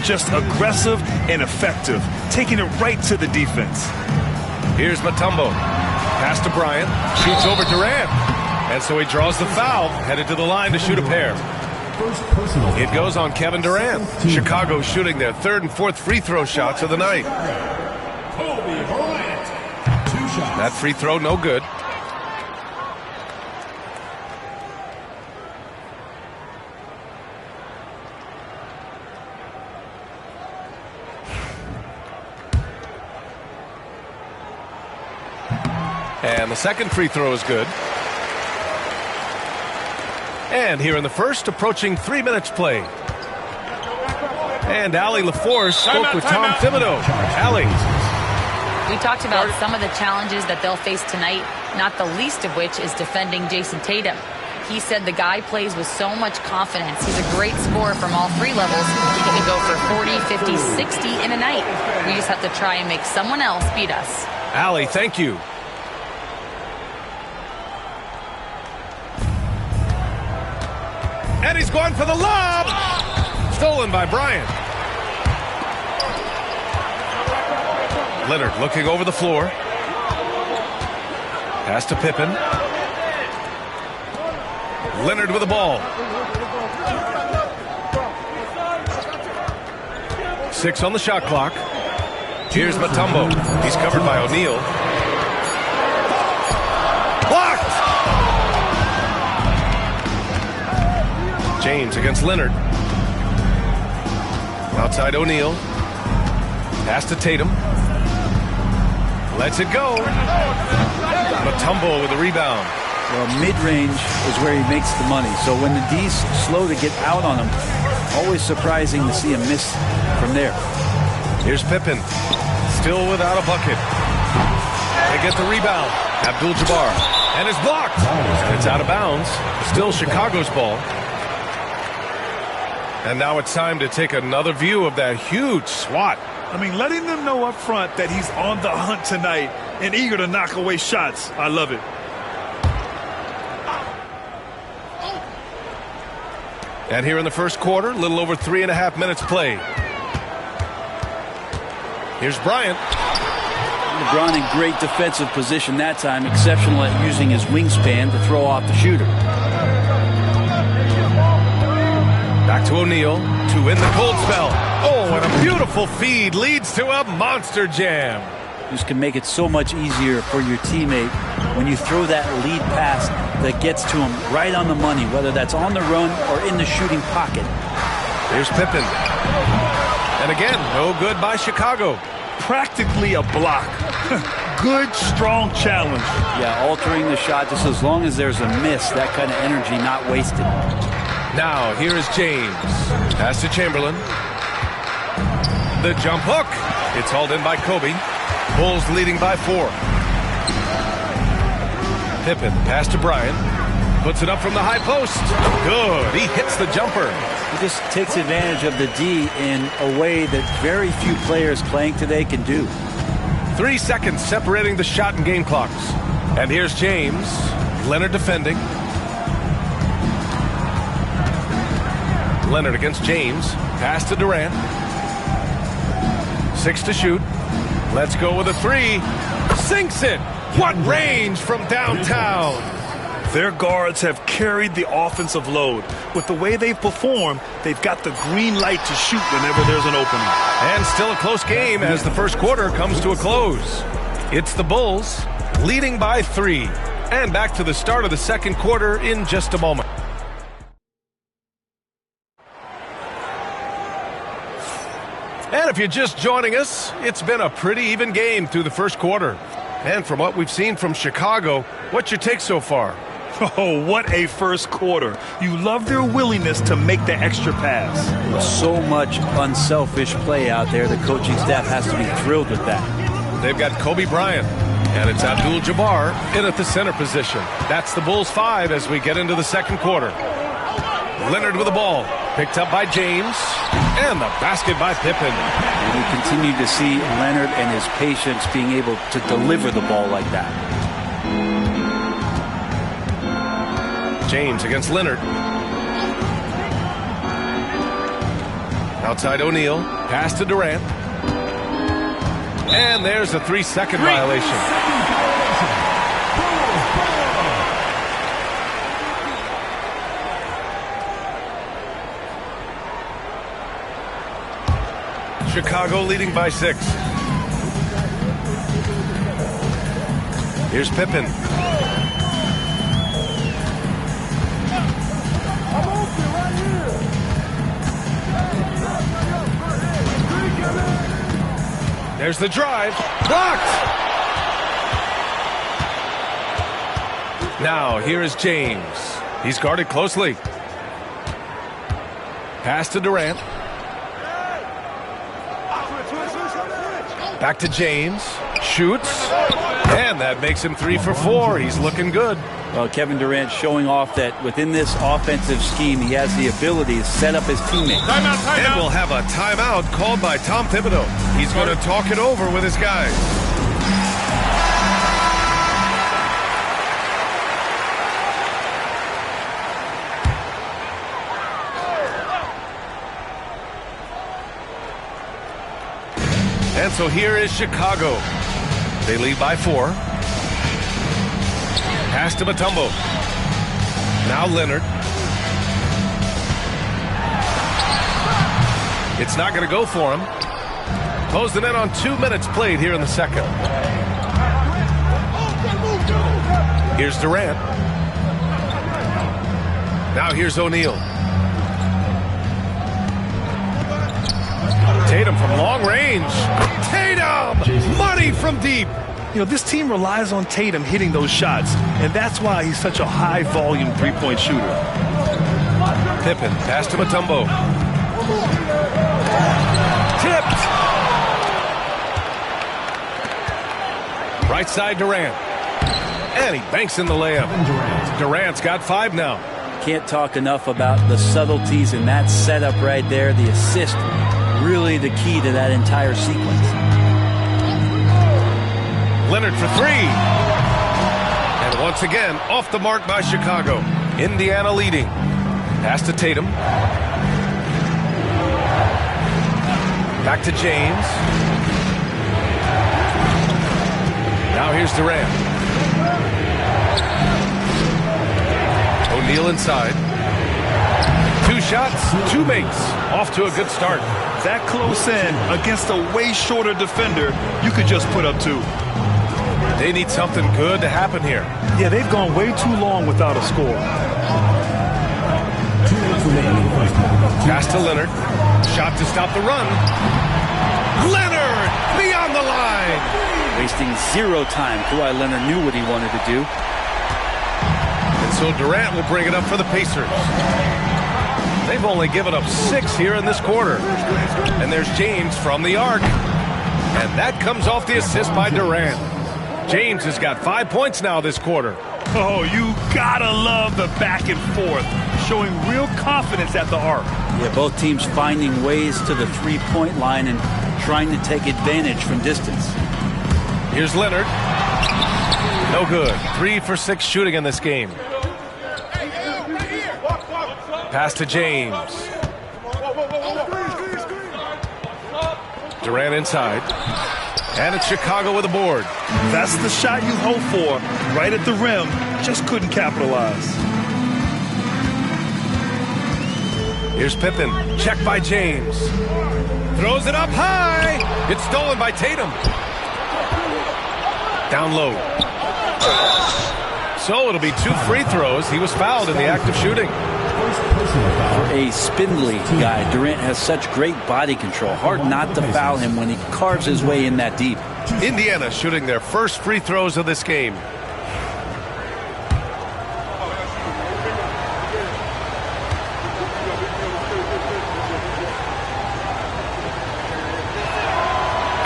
Just aggressive and effective. Taking it right to the defense. Here's Mutombo. Pass to Bryant. Shoots over Durant. And so he draws the foul. Headed to the line to shoot a pair. It goes on Kevin Durant. Chicago shooting their third and fourth free throw shots of the night. That free throw, no good. And the second free throw is good. And here in the first, approaching 3 minutes play. And Allie LaForce spoke with Tom Thibodeau. Allie. We talked about some of the challenges that they'll face tonight, not the least of which is defending Jason Tatum. He said the guy plays with so much confidence. He's a great scorer from all three levels. He can go for 40, 50, 60 in a night. We just have to try and make someone else beat us. Allie, thank you. And he's going for the lob. Stolen by Bryant. Leonard looking over the floor. Pass to Pippen. Leonard with the ball. 6 on the shot clock. Here's Mutombo. He's covered by O'Neal. Blocked! James against Leonard. Outside O'Neal. Pass to Tatum. Lets it go. Mutombo with the rebound. Well, mid-range is where he makes the money. So when the D's slow to get out on him, always surprising to see him miss from there. Here's Pippen. Still without a bucket. They get the rebound. Abdul-Jabbar. And it's blocked. And it's out of bounds. Still Chicago's ball. And now it's time to take another view of that huge swat. I mean, letting them know up front that he's on the hunt tonight and eager to knock away shots. I love it. And here in the first quarter, a little over 3.5 minutes play. Here's Bryant. LeBron in great defensive position that time, exceptional at using his wingspan to throw off the shooter. Back to O'Neal to win the cold spell. Oh, and a beautiful feed leads to a monster jam. This can make it so much easier for your teammate when you throw that lead pass that gets to him right on the money, whether that's on the run or in the shooting pocket. Here's Pippen. And again, no good by Chicago. Practically a block. Good, strong challenge. Yeah, altering the shot just as long as there's a miss, that kind of energy not wasted. Now, here is James. Pass to Chamberlain. The jump hook. It's hauled in by Kobe. Bulls leading by 4. Pippen, pass to Bryant. Puts it up from the high post. Good. He hits the jumper. He just takes advantage of the D in a way that very few players playing today can do. 3 seconds separating the shot and game clocks. And here's James. Leonard defending. Leonard against James. Pass to Durant. 6 to shoot. Let's go with a 3. Sinks it. What range from downtown. Their guards have carried the offensive load. With the way they've performed, they've got the green light to shoot whenever there's an opening. And still a close game as the first quarter comes to a close. It's the Bulls leading by 3. And back to the start of the second quarter in just a moment. And if you're just joining us, it's been a pretty even game through the first quarter. And from what we've seen from Chicago, what's your take so far? Oh, what a first quarter. You love their willingness to make the extra pass. So much unselfish play out there. The coaching staff has to be thrilled with that. They've got Kobe Bryant, and it's Abdul-Jabbar in at the center position. That's the Bulls 5 as we get into the second quarter. Leonard with the ball. Picked up by James. And the basket by Pippen. And you continue to see Leonard and his patience being able to deliver the ball like that. James against Leonard. Outside O'Neal. Pass to Durant. And there's a 3-second violation. Chicago leading by 6. Here's Pippen. There's the drive. Blocked! Now, here is James. He's guarded closely. Pass to Durant. Back to James. Shoots. And that makes him 3 for 4. He's looking good. Well, Kevin Durant showing off that within this offensive scheme, he has the ability to set up his teammates. Timeout. And we'll have a timeout called by Tom Thibodeau. He's going to talk it over with his guys. And so here is Chicago. They lead by 4. Pass to Mutombo. Now Leonard. It's not going to go for him. Closing in on 2 minutes played here in the second. Here's Durant. Now here's O'Neal. Tatum from long range. Tatum! Money from deep. You know, this team relies on Tatum hitting those shots, and that's why he's such a high-volume three-point shooter. Pippen, pass to Mutombo. Tipped! Right side Durant. And he banks in the layup. Durant's got 5 now. Can't talk enough about the subtleties in that setup right there. The assist, really the key to that entire sequence. Leonard for 3. And once again, off the mark by Chicago. Indiana leading. Pass to Tatum. Back to James. Now here's Durant. O'Neal inside. 2 shots, 2 makes. Off to a good start. That close in against a way shorter defender, you could just put up 2. They need something good to happen here. Yeah, they've gone way too long without a score. Pass to Leonard. Shot to stop the run. Leonard beyond the line. Wasting 0 time. Kawhi Leonard knew what he wanted to do. And so Durant will bring it up for the Pacers. They've only given up 6 here in this quarter. And there's James from the arc. And that comes off the assist by Durant. James has got 5 points now this quarter. Oh, you gotta love the back and forth, showing real confidence at the arc. Yeah, both teams finding ways to the three-point line and trying to take advantage from distance. Here's Leonard. No good. 3 for 6 shooting in this game. Pass to James. Durant inside. And it's Chicago with a board. That's the shot you hope for. Right at the rim. Just couldn't capitalize. Here's Pippen. Checked by James. Throws it up high. It's stolen by Tatum. Down low. So it'll be 2 free throws. He was fouled in the act of shooting. For a spindly guy, Durant has such great body control. Hard not to foul him when he carves his way in that deep. Indiana shooting their first free throws of this game.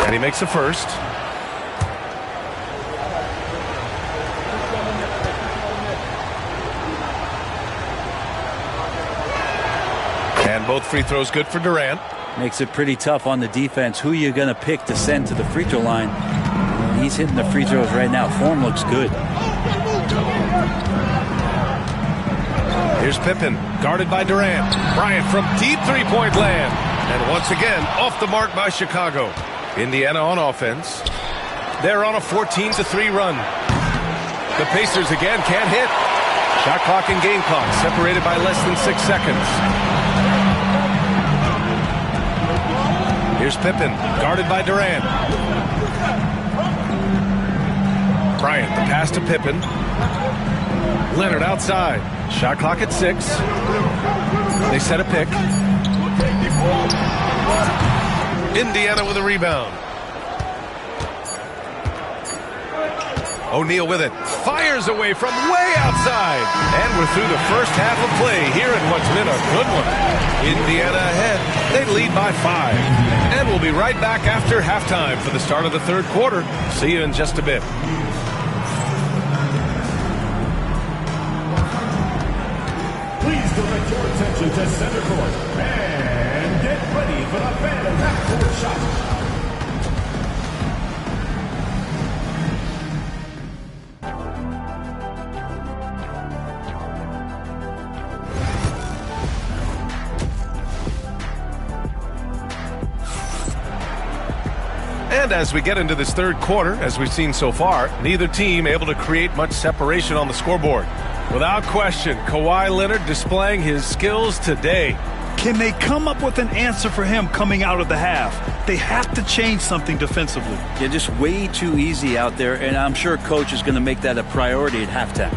And he makes the first. And both free throws good for Durant. Makes it pretty tough on the defense. Who you're going to pick to send to the free throw line. He's hitting the free throws right now. Form looks good. Here's Pippen, guarded by Durant. Bryant from deep three-point land. And once again, off the mark by Chicago. Indiana on offense. They're on a 14-3 run. The Pacers again can't hit. Shot clock and game clock separated by less than 6 seconds. Here's Pippen, guarded by Durant. Bryant, the pass to Pippen. Leonard outside. Shot clock at 6. They set a pick. Indiana with a rebound. O'Neal with it. Fires away from way outside. And we're through the first half of play here in what's been a good one. Indiana ahead. They lead by 5. And we'll be right back after halftime for the start of the third quarter. See you in just a bit. Please direct your attention to center court and get ready for the Phantom half-court shot. And as we get into this third quarter, as we've seen so far, neither team able to create much separation on the scoreboard. Without question, Kawhi Leonard displaying his skills today. Can they come up with an answer for him coming out of the half? They have to change something defensively. They're just way too easy out there, and I'm sure coach is going to make that a priority at halftime.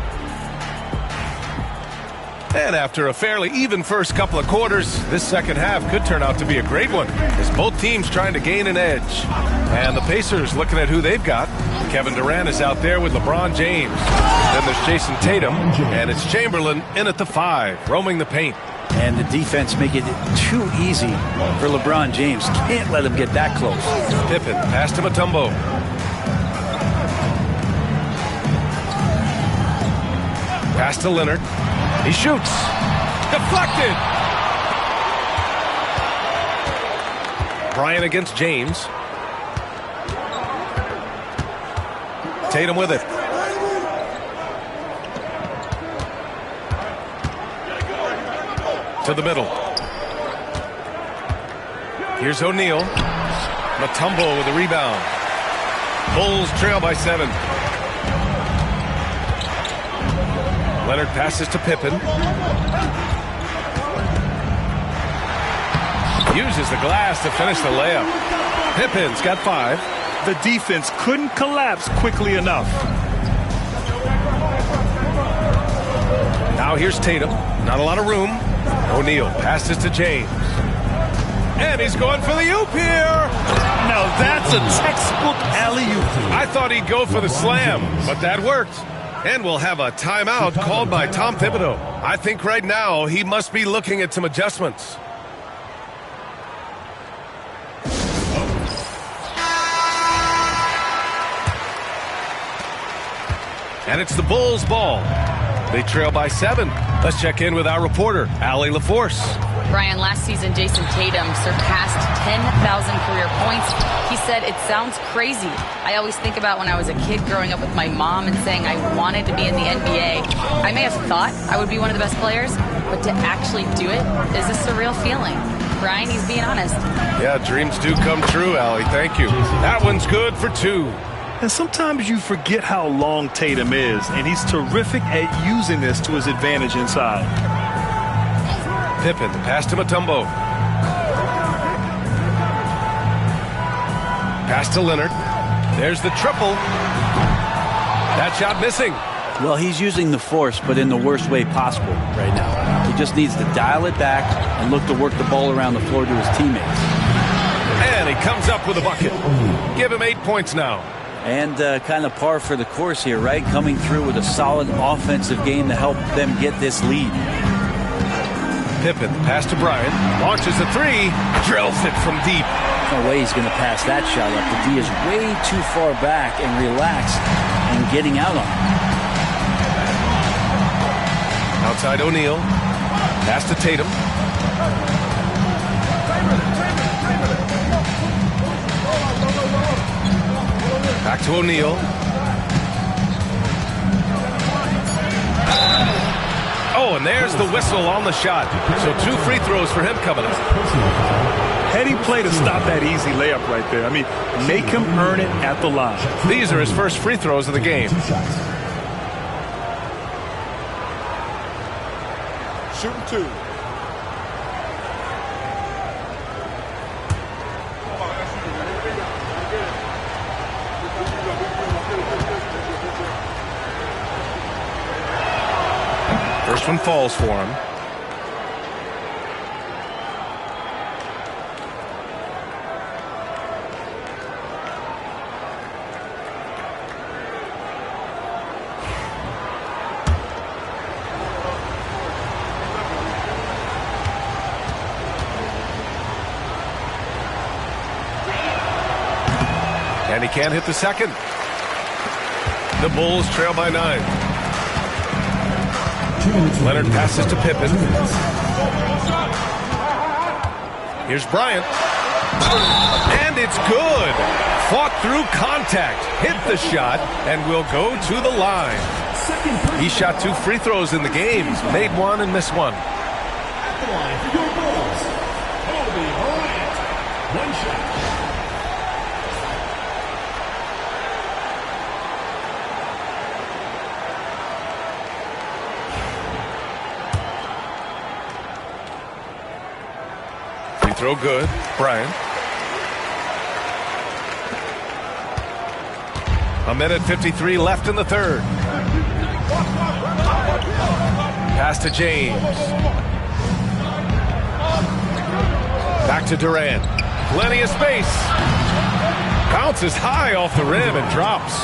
And after a fairly even first couple of quarters, this second half could turn out to be a great one, as both teams trying to gain an edge. And the Pacers looking at who they've got. Kevin Durant is out there with LeBron James. Then there's Jason Tatum, and it's Chamberlain in at the 5, roaming the paint. And the defense making it too easy for LeBron James. Can't let him get that close. Pippen, pass to Mutombo. Pass to Leonard. He shoots. Deflected. Bryant against James. Tatum with it. To the middle. Here's O'Neal. Mutombo with the rebound. Bulls trail by 7. Leonard passes to Pippen. Uses the glass to finish the layup. Pippen's got 5. The defense couldn't collapse quickly enough. Now here's Tatum. Not a lot of room. O'Neal passes to James. And he's going for the oop here. Now that's a textbook alley-oop. I thought he'd go for the slam, but that worked. And we'll have a timeout called by Tom Thibodeau. I think right now he must be looking at some adjustments. And it's the Bulls' ball. They trail by 7. Let's check in with our reporter, Allie LaForce. Brian, last season, Jason Tatum surpassed 10,000 career points. He said, it sounds crazy. I always think about when I was a kid growing up with my mom and saying I wanted to be in the NBA. I may have thought I would be one of the best players, but to actually do it is a surreal feeling. Brian, he's being honest. Yeah, dreams do come true, Allie. Thank you. That one's good for 2. And sometimes you forget how long Tatum is, and he's terrific at using this to his advantage inside. Pippen, pass to Mutombo. Pass to Leonard. There's the triple. That shot missing. Well, he's using the force, but in the worst way possible right now. He just needs to dial it back and look to work the ball around the floor to his teammates. And he comes up with a bucket. Give him 8 points now. And kind of par for the course here, right? Coming through with a solid offensive game to help them get this lead. Pippen, pass to Bryant, launches the 3, drills it from deep. No way he's going to pass that shot up. The D is way too far back and relaxed and getting out on it. Outside O'Neal, pass to Tatum. Back to O'Neal. Oh, and there's the whistle on the shot. So 2 free throws for him coming up. Heady play to stop that easy layup right there. I mean, make him earn it at the line. These are his first free throws of the game. Shooting 2. First one falls for him. And he can't hit the second. The Bulls trail by 9. Leonard passes to Pippen. Here's Bryant. And it's good. Fought through contact. Hit the shot and will go to the line. He shot 2 free throws in the game. Made 1 and missed 1. At the line for your Bulls, Kobe Bryant. 1 shot. Throw good. Bryant. 1:53 left in the third. Pass to James. Back to Durant. Plenty of space. Bounces high off the rim and drops.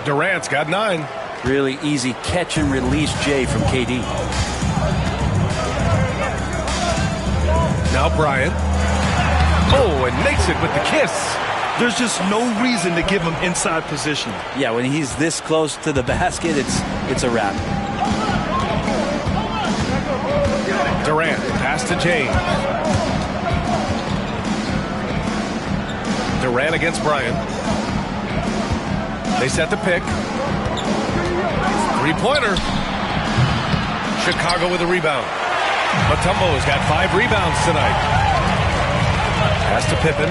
Durant's got 9. Really easy catch and release, Jay, from KD. Now Bryant. Oh, and makes it with the kiss. There's just no reason to give him inside position. Yeah, when he's this close to the basket, it's a wrap. Durant, pass to James. Durant against Bryant. They set the pick. 3-pointer. Chicago with a rebound. Mutombo has got 5 rebounds tonight. Pass to Pippen.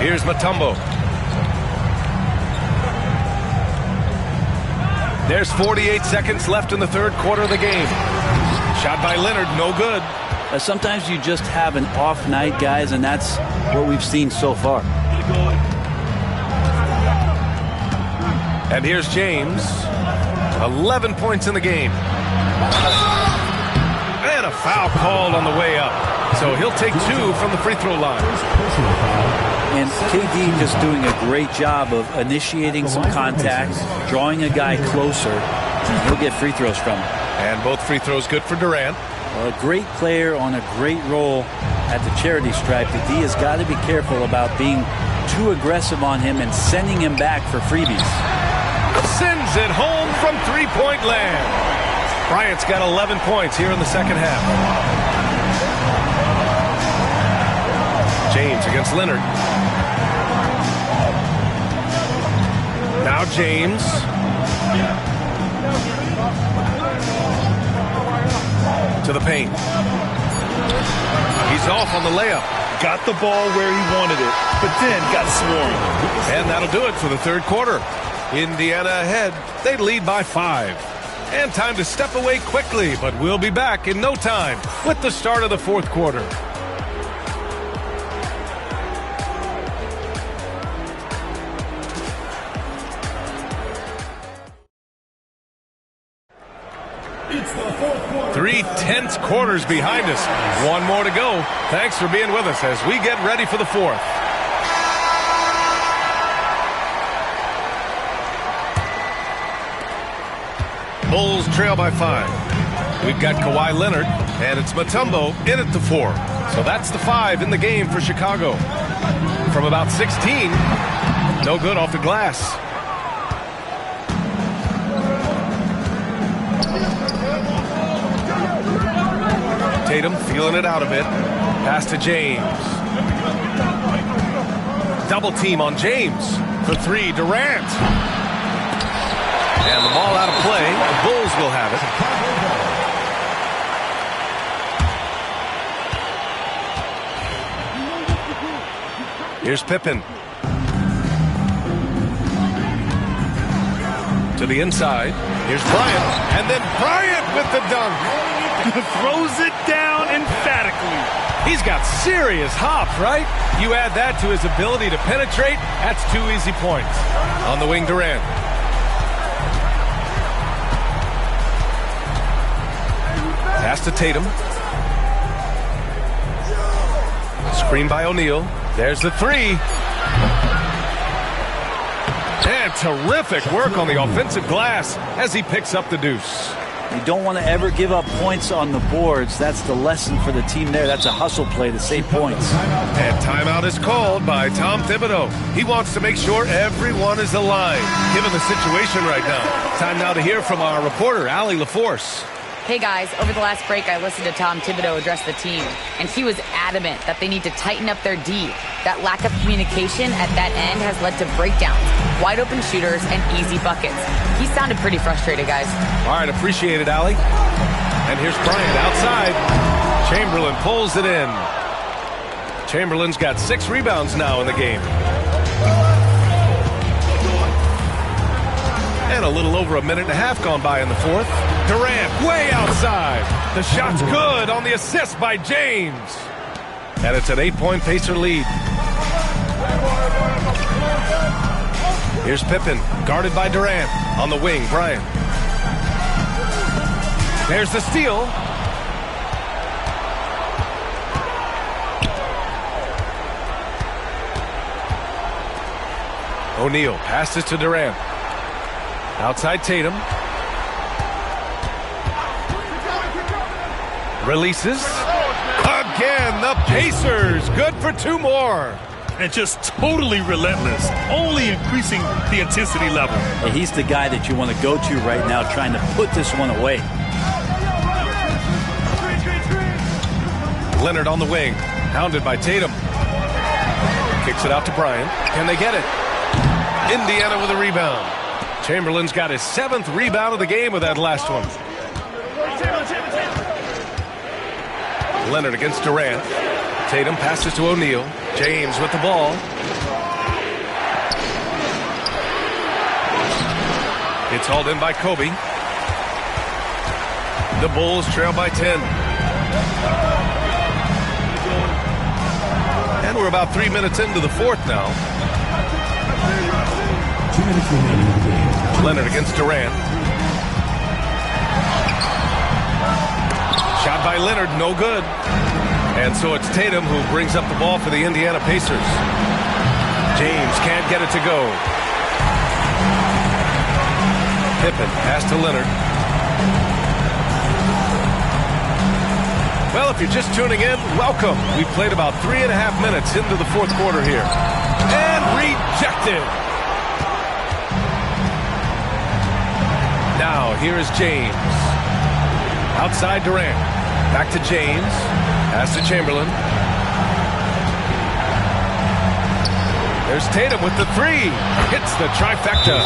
Here's Mutombo. There's 48 seconds left in the third quarter of the game. Shot by Leonard, no good. Sometimes you just have an off night, guys, and that's what we've seen so far. And here's James. 11 points in the game. And a foul called on the way up. So he'll take 2 from the free throw line. And KD just doing a great job of initiating some contact, drawing a guy closer, and he'll get free throws from him. And both free throws good for Durant. Well, a great player on a great role at the charity stripe. The D has got to be careful about being too aggressive on him and sending him back for freebies. Sends it home from three-point land. Bryant's got 11 points here in the second half. James against Leonard. Now James. To the paint. He's off on the layup. Got the ball where he wanted it, but then got swarmed. And that'll do it for the third quarter. Indiana ahead. They lead by 5. And time to step away quickly, but we'll be back in no time with the start of the fourth quarter. It's the fourth quarter. 3 tense quarters behind us. One more to go. Thanks for being with us as we get ready for the fourth. Bulls trail by 5. We've got Kawhi Leonard, and it's Mutombo in at the 4. So that's the 5 in the game for Chicago. From about 16, no good off the glass. Tatum feeling it out a bit. Pass to James. Double team on James. For 3, Durant. And the ball out of play. The Bulls will have it. Here's Pippen. To the inside. Here's Bryant. And then Bryant with the dunk. Throws it down emphatically. He's got serious hop, right? You add that to his ability to penetrate, that's 2 easy points. On the wing, Durant. Pass to Tatum. Screen by O'Neal. There's the 3. And terrific work on the offensive glass as he picks up the deuce. You don't want to ever give up points on the boards. That's the lesson for the team there. That's a hustle play to save points. And timeout is called by Tom Thibodeau. He wants to make sure everyone is aligned, given the situation right now. Time now to hear from our reporter, Allie LaForce. Hey guys, over the last break I listened to Tom Thibodeau address the team, and he was adamant that they need to tighten up their D. That lack of communication at that end has led to breakdowns, wide open shooters, and easy buckets. He sounded pretty frustrated, guys. All right, appreciate it, Allie. And here's Bryant outside. Chamberlain pulls it in. Chamberlain's got 6 rebounds now in the game. And a little over a minute and a half gone by in the fourth. Durant way outside. The shot's good on the assist by James. And it's an 8-point Pacer lead. Here's Pippen, guarded by Durant. On the wing, Bryant. There's the steal. O'Neal passes to Durant. Outside Tatum. Releases. Again, the Pacers. Good for 2 more. And just totally relentless. Only increasing the intensity level. And he's the guy that you want to go to right now trying to put this one away. Leonard on the wing. Hounded by Tatum. Kicks it out to Bryant. Can they get it? Indiana with a rebound. Chamberlain's got his 7th rebound of the game with that last one. Leonard against Durant. Tatum passes to O'Neal. James with the ball. It's hauled in by Kobe. The Bulls trail by 10. And we're about 3 minutes into the fourth now. 2 minutes remaining in the game. Leonard against Durant. Shot by Leonard, no good. And so it's Tatum who brings up the ball for the Indiana Pacers. James can't get it to go. Pippen pass to Leonard. Well, if you're just tuning in, welcome. We've played about 3.5 minutes into the fourth quarter here. And rejected. Now, here is James. Outside Durant. Back to James. Pass to Chamberlain. There's Tatum with the three. Hits the trifecta.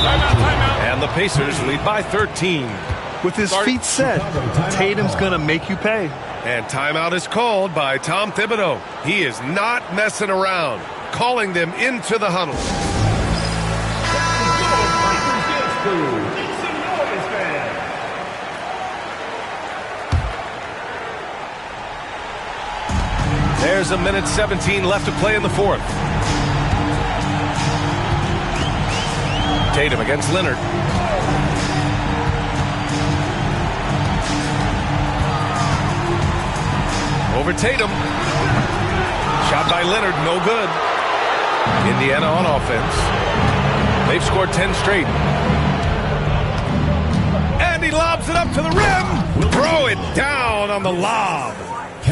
And the Pacers lead by 13. With his feet set, Tatum's going to make you pay. And timeout is called by Tom Thibodeau. He is not messing around, calling them into the huddle. There's 1:17 left to play in the fourth. Tatum against Leonard. Over Tatum. Shot by Leonard, no good. Indiana on offense. They've scored 10 straight. And he lobs it up to the rim. Throw it down on the lob.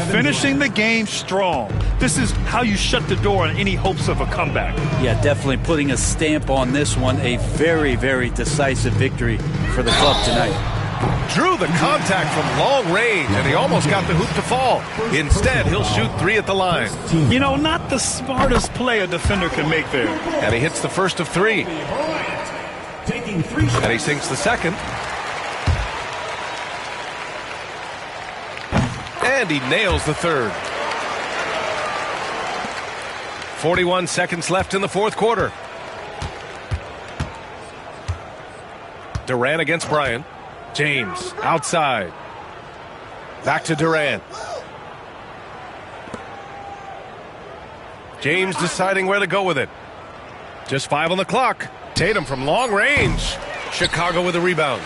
Finishing the game strong. This is how you shut the door on any hopes of a comeback. Yeah, definitely putting a stamp on this one. A very, very decisive victory for the club tonight. Drew the contact from long range, and he almost got the hoop to fall. Instead, he'll shoot three at the line. You know, not the smartest play a defender can make there. And he hits the first of three. And he sinks the second. And he nails the third. 41 seconds left in the fourth quarter. Durant against Bryant. James outside. Back to Durant. James deciding where to go with it. Just 5 on the clock. Tatum from long range. Chicago with a rebound.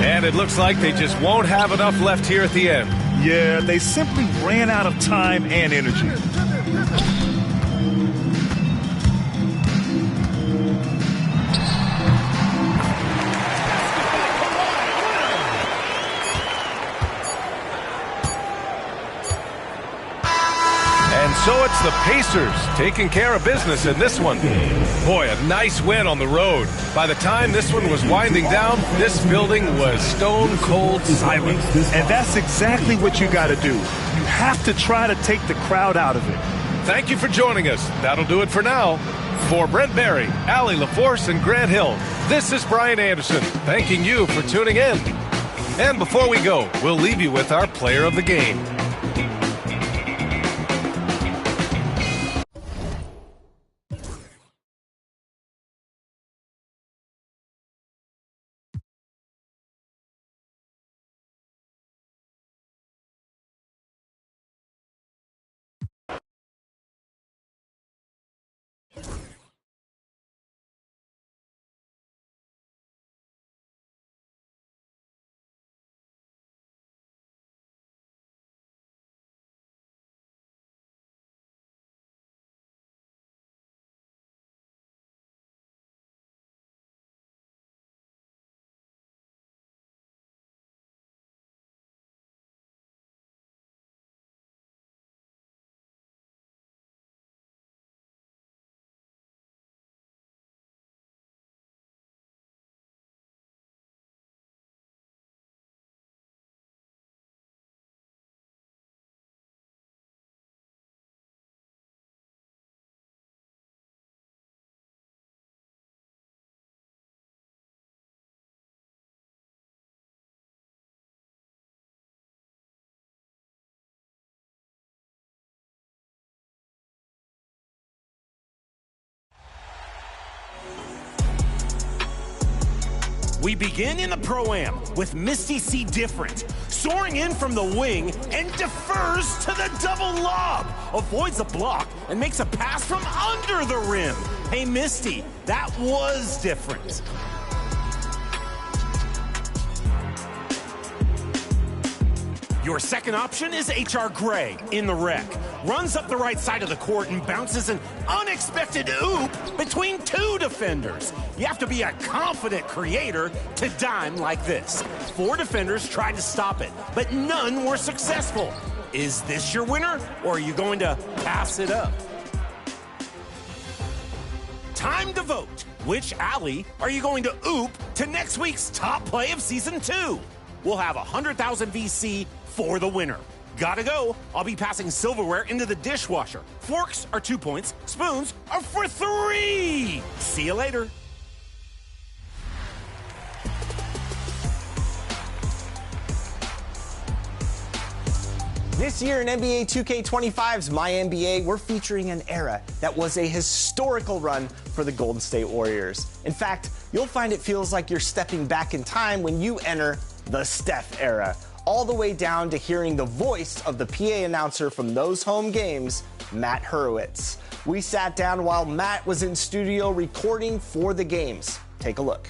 And it looks like they just won't have enough left here at the end. Yeah, they simply ran out of time and energy. So it's the Pacers taking care of business in this one. Boy, a nice win on the road. By the time this one was winding down, this building was stone cold silent. And that's exactly what you got to do. You have to try to take the crowd out of it. Thank you for joining us. That'll do it for now. For Brent Barry, Allie LaForce, and Grant Hill, this is Brian Anderson, thanking you for tuning in. And before we go, we'll leave you with our player of the game. We begin in the Pro-Am with Misty C. Different, soaring in from the wing and defers to the double lob, avoids the block and makes a pass from under the rim. Hey, Misty, that was different. Your second option is H.R. Gray in the wreck. Runs up the right side of the court and bounces an unexpected oop between two defenders. You have to be a confident creator to dime like this. 4 defenders tried to stop it, but none were successful. Is this your winner, or are you going to pass it up? Time to vote. Which alley are you going to oop to next week's top play of season 2? We'll have 100,000 VC for the winner. Gotta go. I'll be passing silverware into the dishwasher. Forks are 2 points. Spoons are for 3. See you later. This year in NBA 2K25's My NBA, we're featuring an era that was a historical run for the Golden State Warriors. In fact, you'll find it feels like you're stepping back in time when you enter the Steph era, all the way down to hearing the voice of the PA announcer from those home games, Matt Hurwitz. We sat down while Matt was in studio recording for the games. Take a look.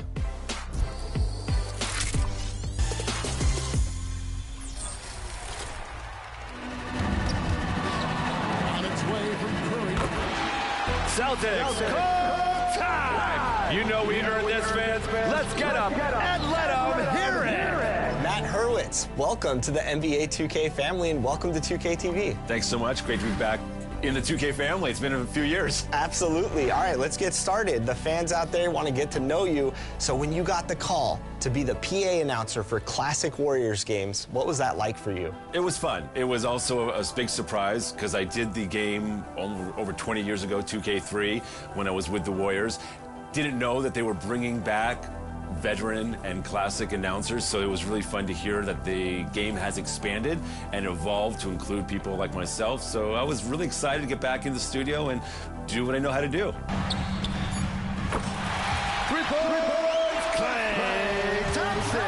Celtics, time! You know we earned this, fans. Let's get up and let them hear it! Matt Hurwitz, welcome to the NBA 2K family and welcome to 2K TV. Thanks so much. Great to be back in the 2K family. It's been a few years. Absolutely. All right, let's get started. The fans out there want to get to know you. So when you got the call to be the PA announcer for Classic Warriors games, what was that like for you? It was fun. It was also a big surprise because I did the game over 20 years ago, 2K3, when I was with the Warriors. Didn't know that they were bringing back veteran and classic announcers, so it was really fun to hear that the game has expanded and evolved to include people like myself. So I was really excited to get back in the studio and do what I know how to do. 3 points, Klay Thompson.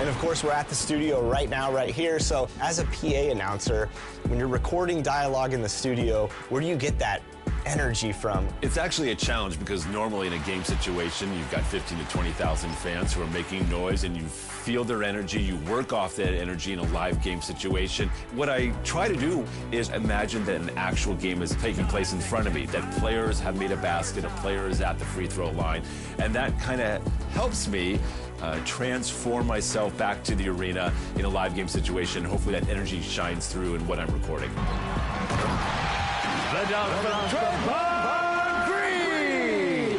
And of course, we're at the studio right now, right here. So as a PA announcer, when you're recording dialogue in the studio, where do you get that energy from? It's actually a challenge because normally in a game situation, you've got 15 to 20,000 fans who are making noise and you feel their energy, you work off that energy in a live game situation. What I try to do is imagine that an actual game is taking place in front of me, that players have made a basket, a player is at the free throw line, and that kind of helps me transform myself back to the arena in a live game situation. Hopefully that energy shines through in what I'm recording. The dunk from Draymond Green.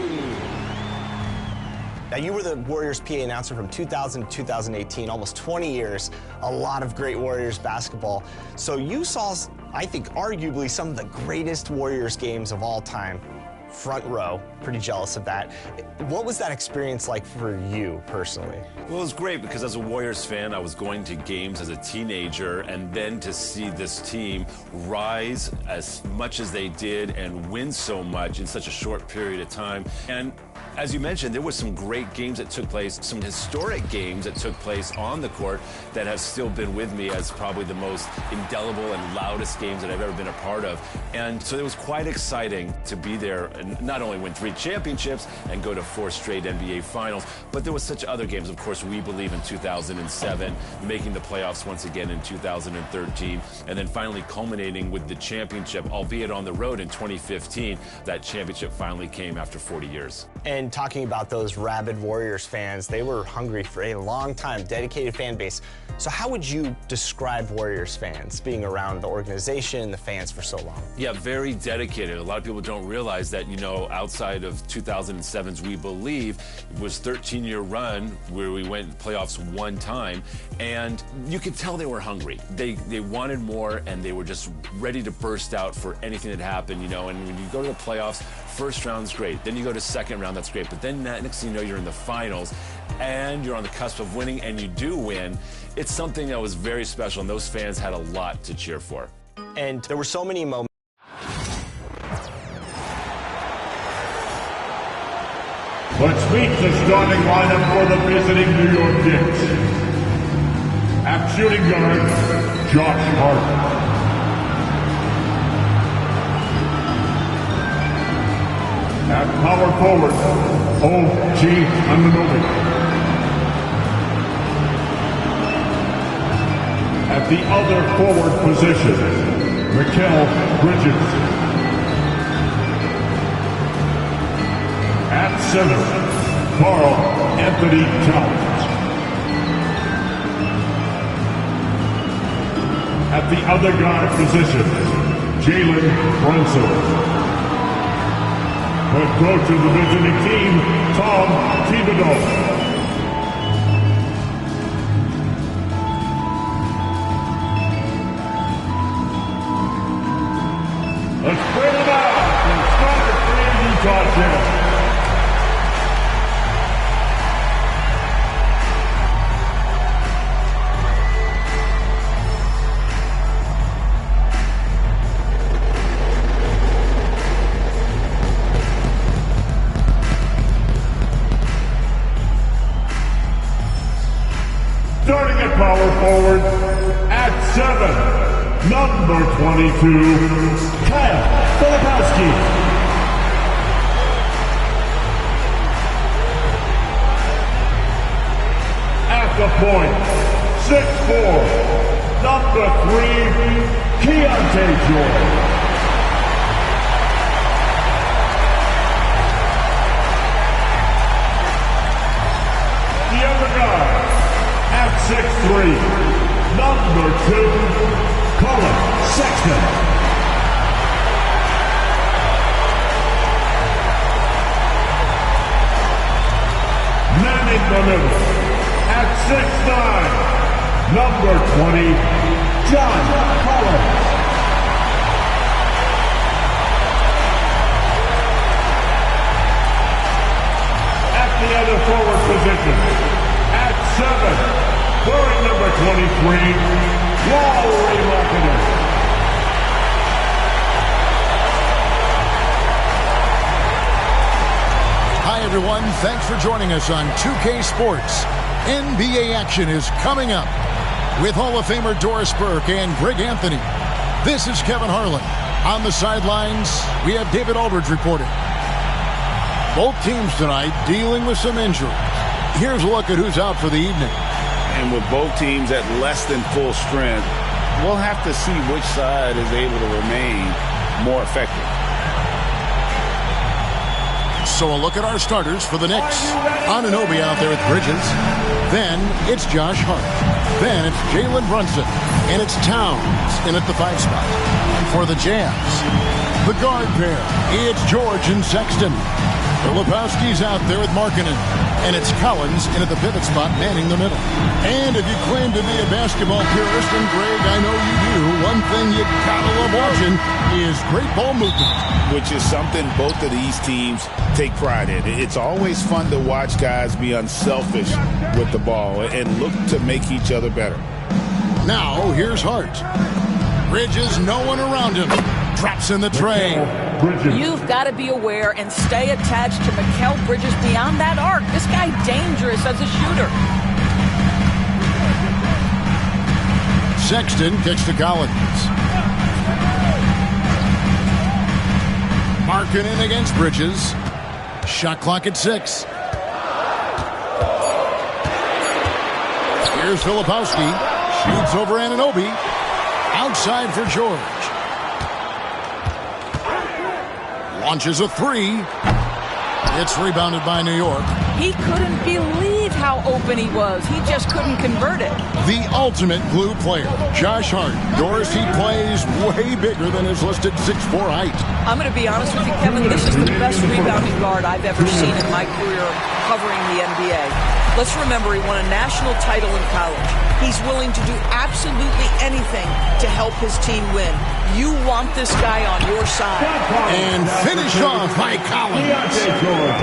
Now, you were the Warriors PA announcer from 2000 to 2018, almost 20 years, a lot of great Warriors basketball. So you saw, I think, arguably some of the greatest Warriors games of all time. Front row, pretty jealous of that. What was that experience like for you personally? Well, it was great because as a Warriors fan, I was going to games as a teenager, and then to see this team rise as much as they did and win so much in such a short period of time. And as you mentioned, there were some great games that took place, some historic games that took place on the court that have still been with me as probably the most indelible and loudest games that I've ever been a part of. And so it was quite exciting to be there and not only win 3 championships and go to 4 straight NBA finals, but there was such other games. Of course, we believe in 2007, making the playoffs once again in 2013, and then finally culminating with the championship, albeit on the road in 2015. That championship finally came after 40 years. And talking about those rabid Warriors fans, they were hungry for a long time, dedicated fan base. So how would you describe Warriors fans, being around the organization, the fans for so long? Yeah, very dedicated. A lot of people don't realize that, you know, outside of 2007's We Believe, it was a 13-year run where we went playoffs 1 time, and you could tell they were hungry. They wanted more, and they were just ready to burst out for anything that happened, you know. And when you go to the playoffs, first round's great. Then you go to second round, that's great. But then next thing you know, you're in the finals, and you're on the cusp of winning, and you do win. It's something that was very special, and those fans had a lot to cheer for. And there were so many moments. Let's meet the starting lineup for the visiting New York Knicks. At shooting guard, Josh Hart. At power forward, O.G. Anunoby. At the other forward position, Mikal Bridges. At center, Karl Anthony Towns. At the other guard position, Jalen Brunson. Head coach of the visiting team, Tom Thibodeau. Let's bring it out and start the Utah Jazz. Starting at power forward, at 7, number 22, Kyle Filipowski. At the point, 6'4", number 3, Keontae George. The other guy, at 6'3", number 2, Colin Sexton. Manning the middle, at 6'9", number 20, John Collins. At the other forward position, at 7, wearing number 23, Lauri Markkanen. Hi, everyone. Thanks for joining us on 2K Sports. NBA action is coming up with Hall of Famer Doris Burke and Greg Anthony. This is Kevin Harlan. On the sidelines, we have David Aldridge reporting. Both teams tonight dealing with some injuries. Here's a look at who's out for the evening. And with both teams at less than full strength, we'll have to see which side is able to remain more effective. So a look at our starters for the Knicks. Anunoby out there with Bridges. Then it's Josh Hart. Then it's Jalen Brunson. And it's Towns in at the 5 spot. For the Jazz, the guard pair, it's George and Sexton. Filipowski's out there with Markkanen. And it's Collins in at the pivot spot, manning the middle. And if you claim to be a basketball purist, and Greg, I know you do, one thing you gotta love watching is great ball movement. Which is something both of these teams take pride in. It's always fun to watch guys be unselfish with the ball and look to make each other better. Now, here's Hart. Bridges, no one around him. Drops in the tray. You've got to be aware and stay attached to Mikal Bridges beyond that arc. This guy dangerous as a shooter. Sexton kicks to Collins. Markkanen against Bridges. Shot clock at 6. Here's Filipowski. Shoots over Anunoby. Outside for George. Launches a 3. It's rebounded by New York. He couldn't believe how open he was. He just couldn't convert it. The ultimate glue player, Josh Hart. Doris, he plays way bigger than his listed 6'4" height. I'm going to be honest with you, Kevin. This is the best rebounding guard I've ever seen in my career covering the NBA. Let's remember, he won a national title in college. He's willing to do absolutely anything to help his team win. You want this guy on your side. And finish off by Collins.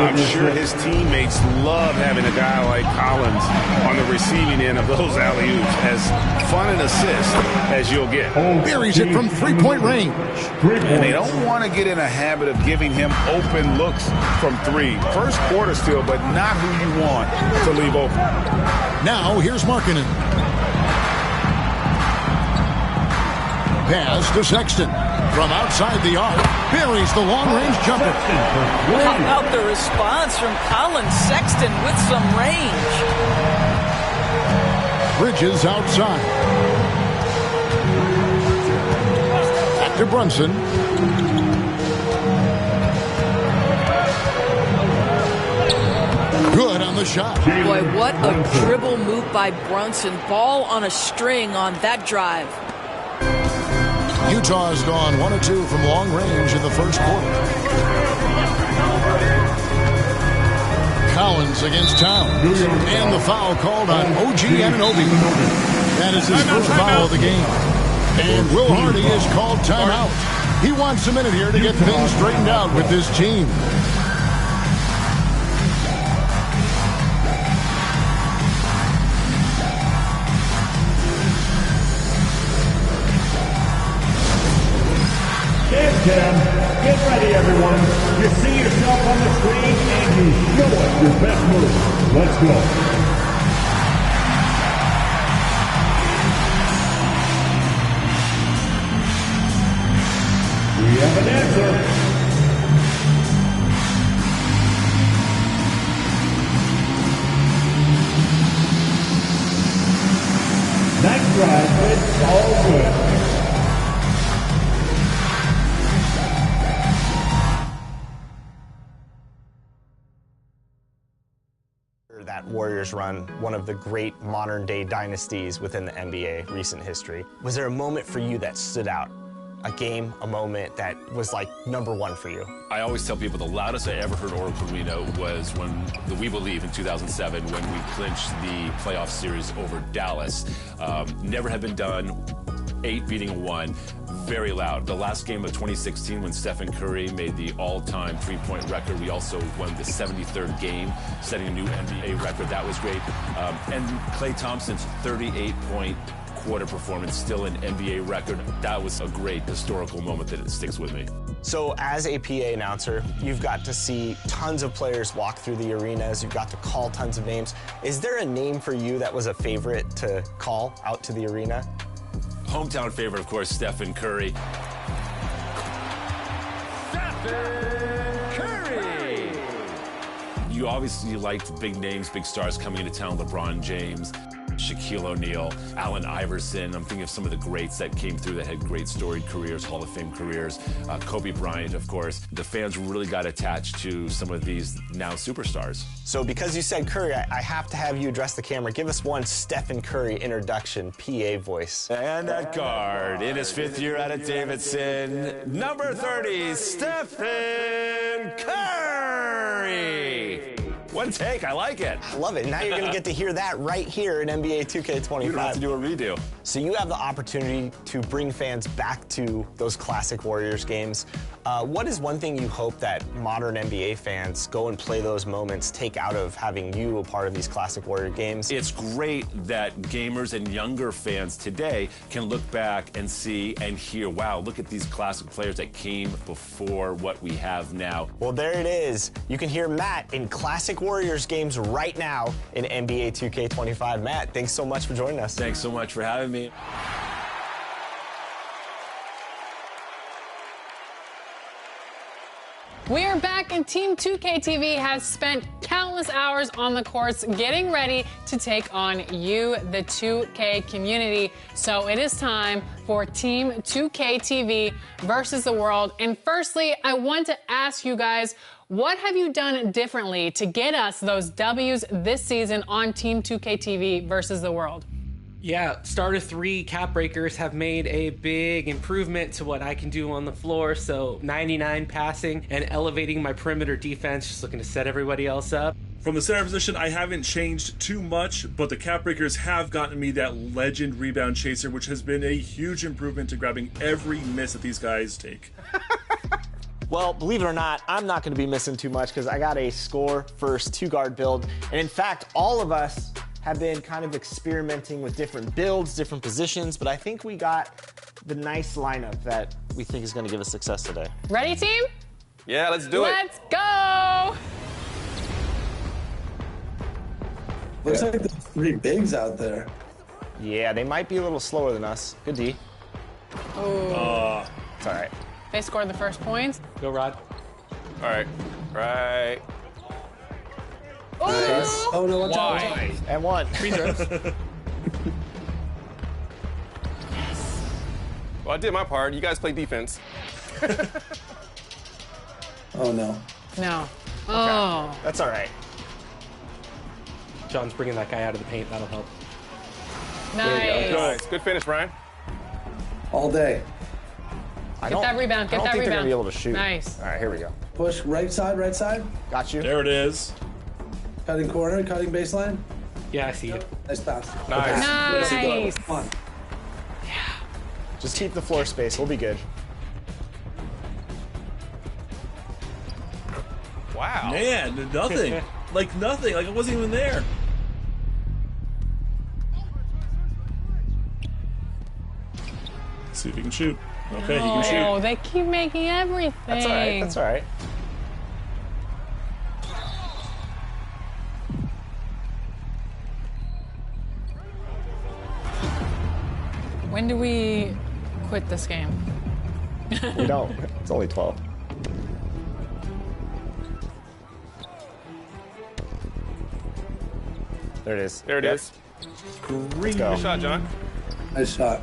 I'm sure his teammates love having a guy like Collins on the receiving end of those alley-oops. As fun an assist as you'll get. Buries it from three-point range. And they don't want to get in a habit of giving him open looks from three. First quarter still, but not who you want to leave open. Now, here's Markkanen. Pass to Sexton. From outside the arc, buries the long-range jumper. How about the response from Colin Sexton with some range? Bridges outside. Back to Brunson. Good on the shot. Boy, what a dribble move by Brunson. Ball on a string on that drive. Utah's gone 1 of 2 from long range in the first quarter. Collins against Towns. And the foul called on OG Anunoby. That is his first foul of the game. And Will Hardy is called timeout. He wants a minute here to get things straightened out with this team. Get ready, everyone. You see yourself on the screen and you show us your best move. Let's go. We have an answer. Nice drive. It's all good. That Warriors run, one of the great modern-day dynasties within the NBA recent history. Was there a moment for you that stood out? A game, a moment that was like #1 for you? I always tell people the loudest I ever heard Oracle Arena was when the We Believe in 2007 when we clinched the playoff series over Dallas. Never had been done. 8 beating 1. Very loud. The last game of 2016 when Stephen Curry made the all-time three-point record. We also won the 73rd game, setting a new NBA record. That was great. And Klay Thompson's 38-point quarter performance, still an NBA record. That was a great historical moment that it sticks with me. So as a PA announcer, you've got to see tons of players walk through the arenas. You've got to call tons of names. Is there a name for you that was a favorite to call out to the arena? Hometown favorite, of course, Stephen Curry. Stephen Curry! You obviously liked big names, big stars coming into town. LeBron James, Shaquille O'Neal, Allen Iverson. I'm thinking of some of the greats that came through that had great storied careers, Hall of Fame careers. Kobe Bryant, of course. The fans really got attached to some of these now superstars. So because you said Curry, I have to have you address the camera. Give us one Stephen Curry introduction, PA voice. And at guard, in his 5th year out of Davidson, number 30, Stephen Curry. One take, I like it. I love it. Now you're going to get to hear that right here in NBA 2K25. You don't have to do a redo. So you have the opportunity to bring fans back to those classic Warriors games. What is one thing you hope that modern NBA fans go and play those moments, take out of having you a part of these classic Warrior games? It's great that gamers and younger fans today can look back and see and hear, wow, look at these classic players that came before what we have now. Well, there it is. You can hear Matt in classic Warriors games right now in NBA 2K25. Matt, thanks so much for joining us. Thanks so much for having me. We are back, and Team 2K TV has spent countless hours on the courts getting ready to take on you, the 2K community. So it is time for Team 2K TV versus the world. And firstly, I want to ask you guys, what have you done differently to get us those W's this season on Team 2K TV versus the world? Yeah, starter 3 cap breakers have made a big improvement to what I can do on the floor. So 99 passing and elevating my perimeter defense, just looking to set everybody else up. From the center position, I haven't changed too much, but the cap breakers have gotten me that legend rebound chaser, which has been a huge improvement to grabbing every miss that these guys take. Well, believe it or not, I'm not going to be missing too much because I got a score first 2-guard build. And in fact, all of us have been kind of experimenting with different builds, different positions, but I think we got the nice lineup that we think is going to give us success today. Ready, team? Yeah, let's do it. Let's go! Looks like there's 3 bigs out there. Yeah, they might be a little slower than us. Good D. Oh. It's all right. They scored the first points. Go, Rod. All right. Right. Nice. Oh, no, watch out. And 1. Free throws. Well, I did my part. You guys play defense. Oh, no. No. Okay. Oh. That's all right. John's bringing that guy out of the paint. That'll help. Nice. Good finish, Brian. All day. Get that rebound. Get that I don't think they're rebound. going to be able to shoot. Nice. All right, here we go. Push right side, right side. Got you. There it is. Cutting corner, cutting baseline. Yeah, I see it. Nice pass. Nice. Nice. Come on. Just keep the floor space. We'll be good. Wow. Man, nothing. Like nothing. Like it wasn't even there. Let's see if he can shoot. Okay, he can shoot. Oh, they keep making everything. That's all right. That's all right. When do we quit this game? We don't. It's only 12. There it is. There it is. Let's go. Good shot, John. Nice shot.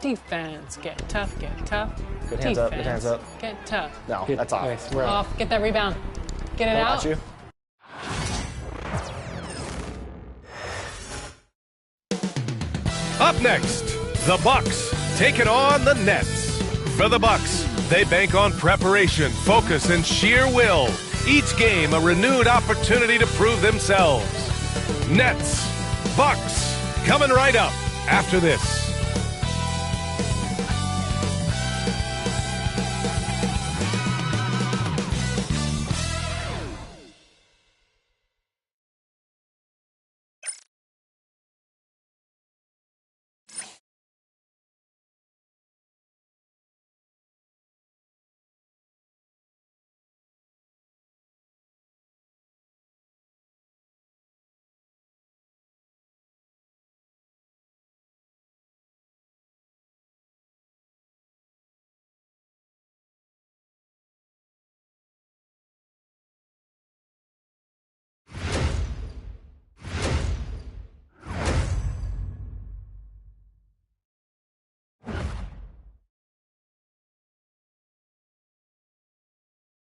Defense, get tough, get tough. Good hands up, good Defense, hands up. Get tough. No, that's off. Nice. We're Off. Get that rebound. Get it out. Got you. Up next, the Bucks taking on the Nets. For the Bucks, they bank on preparation, focus, and sheer will. Each game a renewed opportunity to prove themselves. Nets, Bucks, coming right up after this.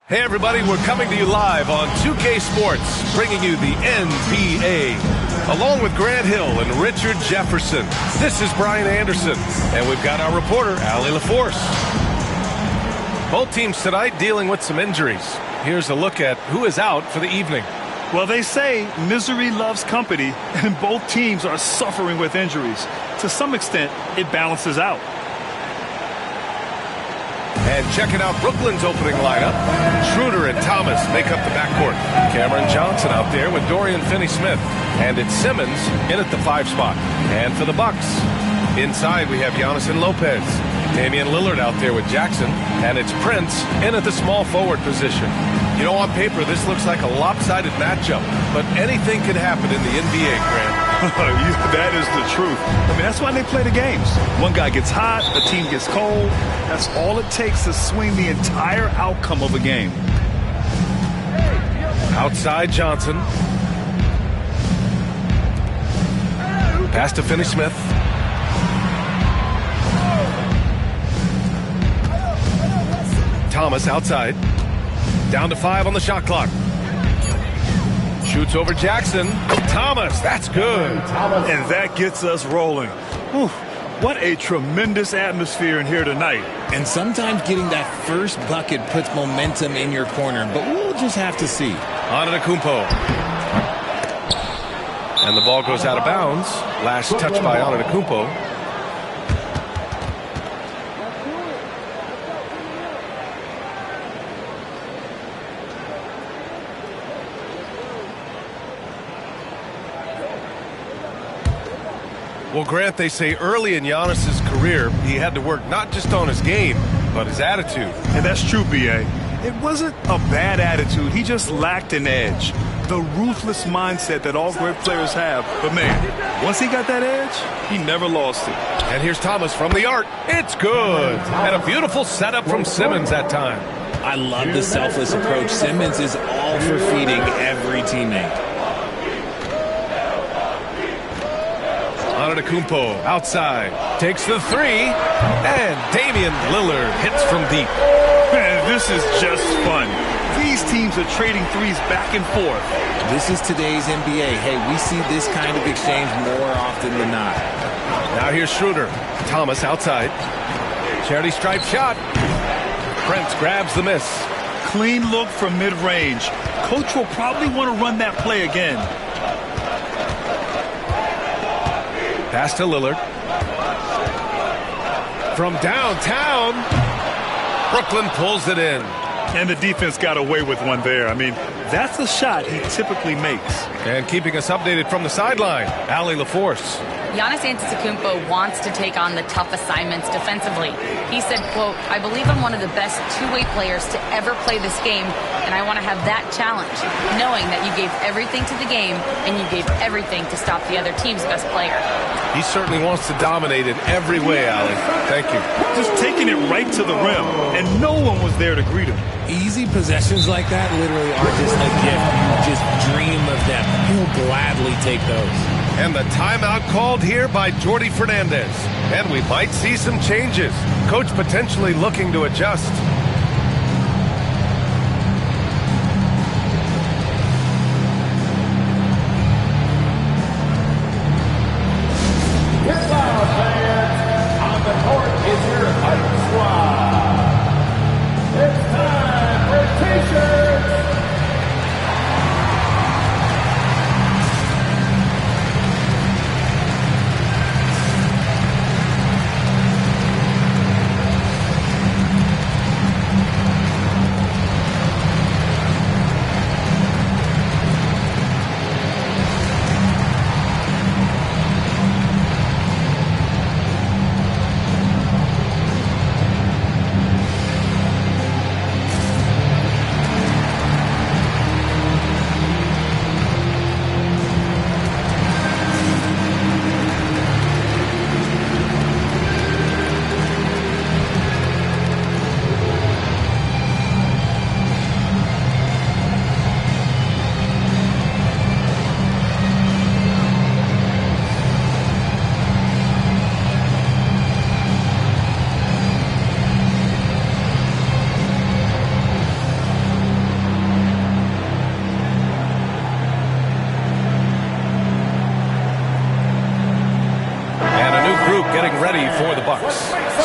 Hey everybody, we're coming to you live on 2K Sports, bringing you the NBA. Along with Grant Hill and Richard Jefferson, this is Brian Anderson, and we've got our reporter, Allie LaForce. Both teams tonight dealing with some injuries. Here's a look at who is out for the evening. Well, they say misery loves company, and both teams are suffering with injuries. To some extent, it balances out. And checking out Brooklyn's opening lineup, Schroeder and Thomas make up the backcourt. Cameron Johnson out there with Dorian Finney-Smith. And it's Simmons in at the 5 spot. And for the Bucks, inside we have Giannis and Lopez. Damian Lillard out there with Jackson. And it's Prince in at the small forward position. You know, on paper, this looks like a lopsided matchup. But anything could happen in the NBA, Grant. That is the truth. I mean, that's why they play the games. One guy gets hot, the team gets cold. That's all it takes to swing the entire outcome of a game. Outside Johnson. Pass to Finney-Smith. Thomas outside. Down to 5 on the shot clock. Shoots over Jackson. Thomas, that's good. And that gets us rolling. Whew, what a tremendous atmosphere in here tonight. And sometimes getting that first bucket puts momentum in your corner, but we'll just have to see. Antetokounmpo. And the ball goes out of bounds. Last touch by Antetokounmpo. Well, Grant, they say early in Giannis's career, he had to work not just on his game, but his attitude. And that's true, B.A. It wasn't a bad attitude. He just lacked an edge. The ruthless mindset that all great players have. But, man, once he got that edge, he never lost it. And here's Thomas from the arc. It's good. And a beautiful setup from Simmons that time. I love the selfless approach. Simmons is all for feeding every teammate. Antetokounmpo outside, takes the three, and Damian Lillard hits from deep. Man, this is just fun. These teams are trading threes back and forth. This is today's NBA. Hey, we see this kind of exchange more often than not. Now here's Schroeder. Thomas outside. Charity stripe shot. Prince grabs the miss. Clean look from mid-range. Coach will probably want to run that play again. Pass to Lillard. From downtown, Brooklyn pulls it in. And the defense got away with one there. I mean, that's a shot he typically makes. And keeping us updated from the sideline, Allie LaForce. Giannis Antetokounmpo wants to take on the tough assignments defensively. He said, quote, "I believe I'm one of the best two-way players to ever play this game, and I want to have that challenge, knowing that you gave everything to the game and you gave everything to stop the other team's best player." He certainly wants to dominate in every way, Allie. Thank you. Just taking it right to the rim, and no one was there to greet him. Easy possessions like that literally are just a gift. You just dream of them. He'll gladly take those. And the timeout called here by Jordi Fernandez. And we might see some changes. Coach potentially looking to adjust. Get loud, fans. On the court is your hype squad. It's time for t-shirts.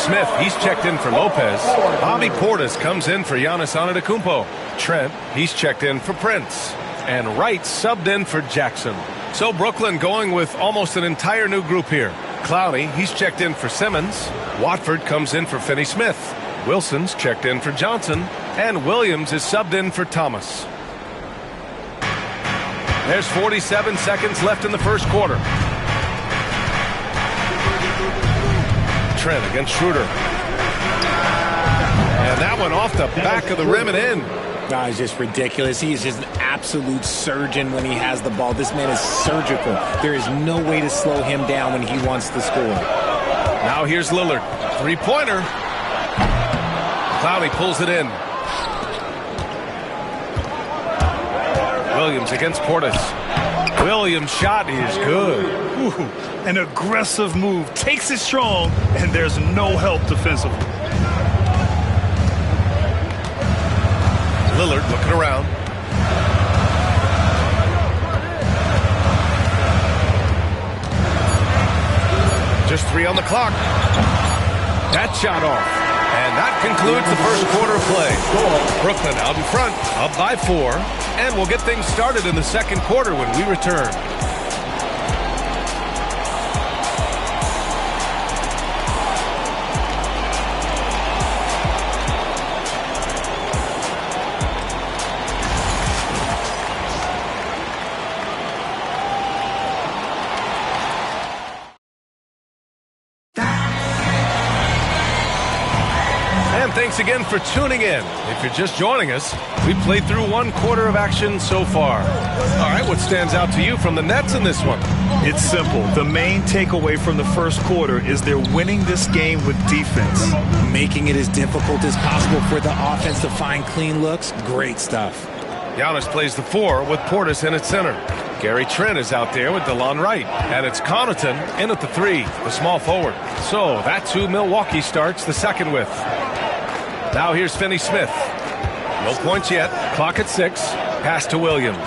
Smith, he's checked in for Lopez. Bobby Portis comes in for Giannis Antetokounmpo. Trent, he's checked in for Prince. And Wright subbed in for Jackson. So Brooklyn going with almost an entire new group here. Clowney, he's checked in for Simmons. Watford comes in for Finney-Smith. Wilson's checked in for Johnson. And Williams is subbed in for Thomas. There's 47 seconds left in the first quarter. Trent against Schroeder. And that one off the back of the rim and in. That is just ridiculous. He is just an absolute surgeon when he has the ball. This man is surgical. There is no way to slow him down when he wants to score. Now here's Lillard. Three-pointer. Clowney pulls it in. Williams against Portis. Williams' shot is good. Ooh, an aggressive move. Takes it strong, and there's no help defensively. Lillard looking around. Just 3 on the clock. That shot off. And that concludes the first quarter of play. Brooklyn out in front, up by 4. And we'll get things started in the second quarter when we return. thanks again for tuning in. If you're just joining us, we played through 1 quarter of action so far. All right, what stands out to you from the Nets in this one? It's simple. The main takeaway from the first quarter is they're winning this game with defense. Making it as difficult as possible for the offense to find clean looks. Great stuff. Giannis plays the 4 with Portis in at center. Gary Trent is out there with DeLon Wright. And it's Connaughton in at the 3, the small forward. So that's who Milwaukee starts the second with. Now here's Finney-Smith. No points yet. Clock at 6. Pass to Williams.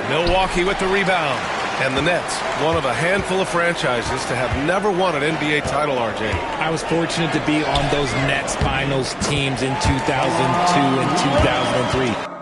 Milwaukee with the rebound. And the Nets, one of a handful of franchises to have never won an NBA title, RJ. I was fortunate to be on those Nets finals teams in 2002 and 2003.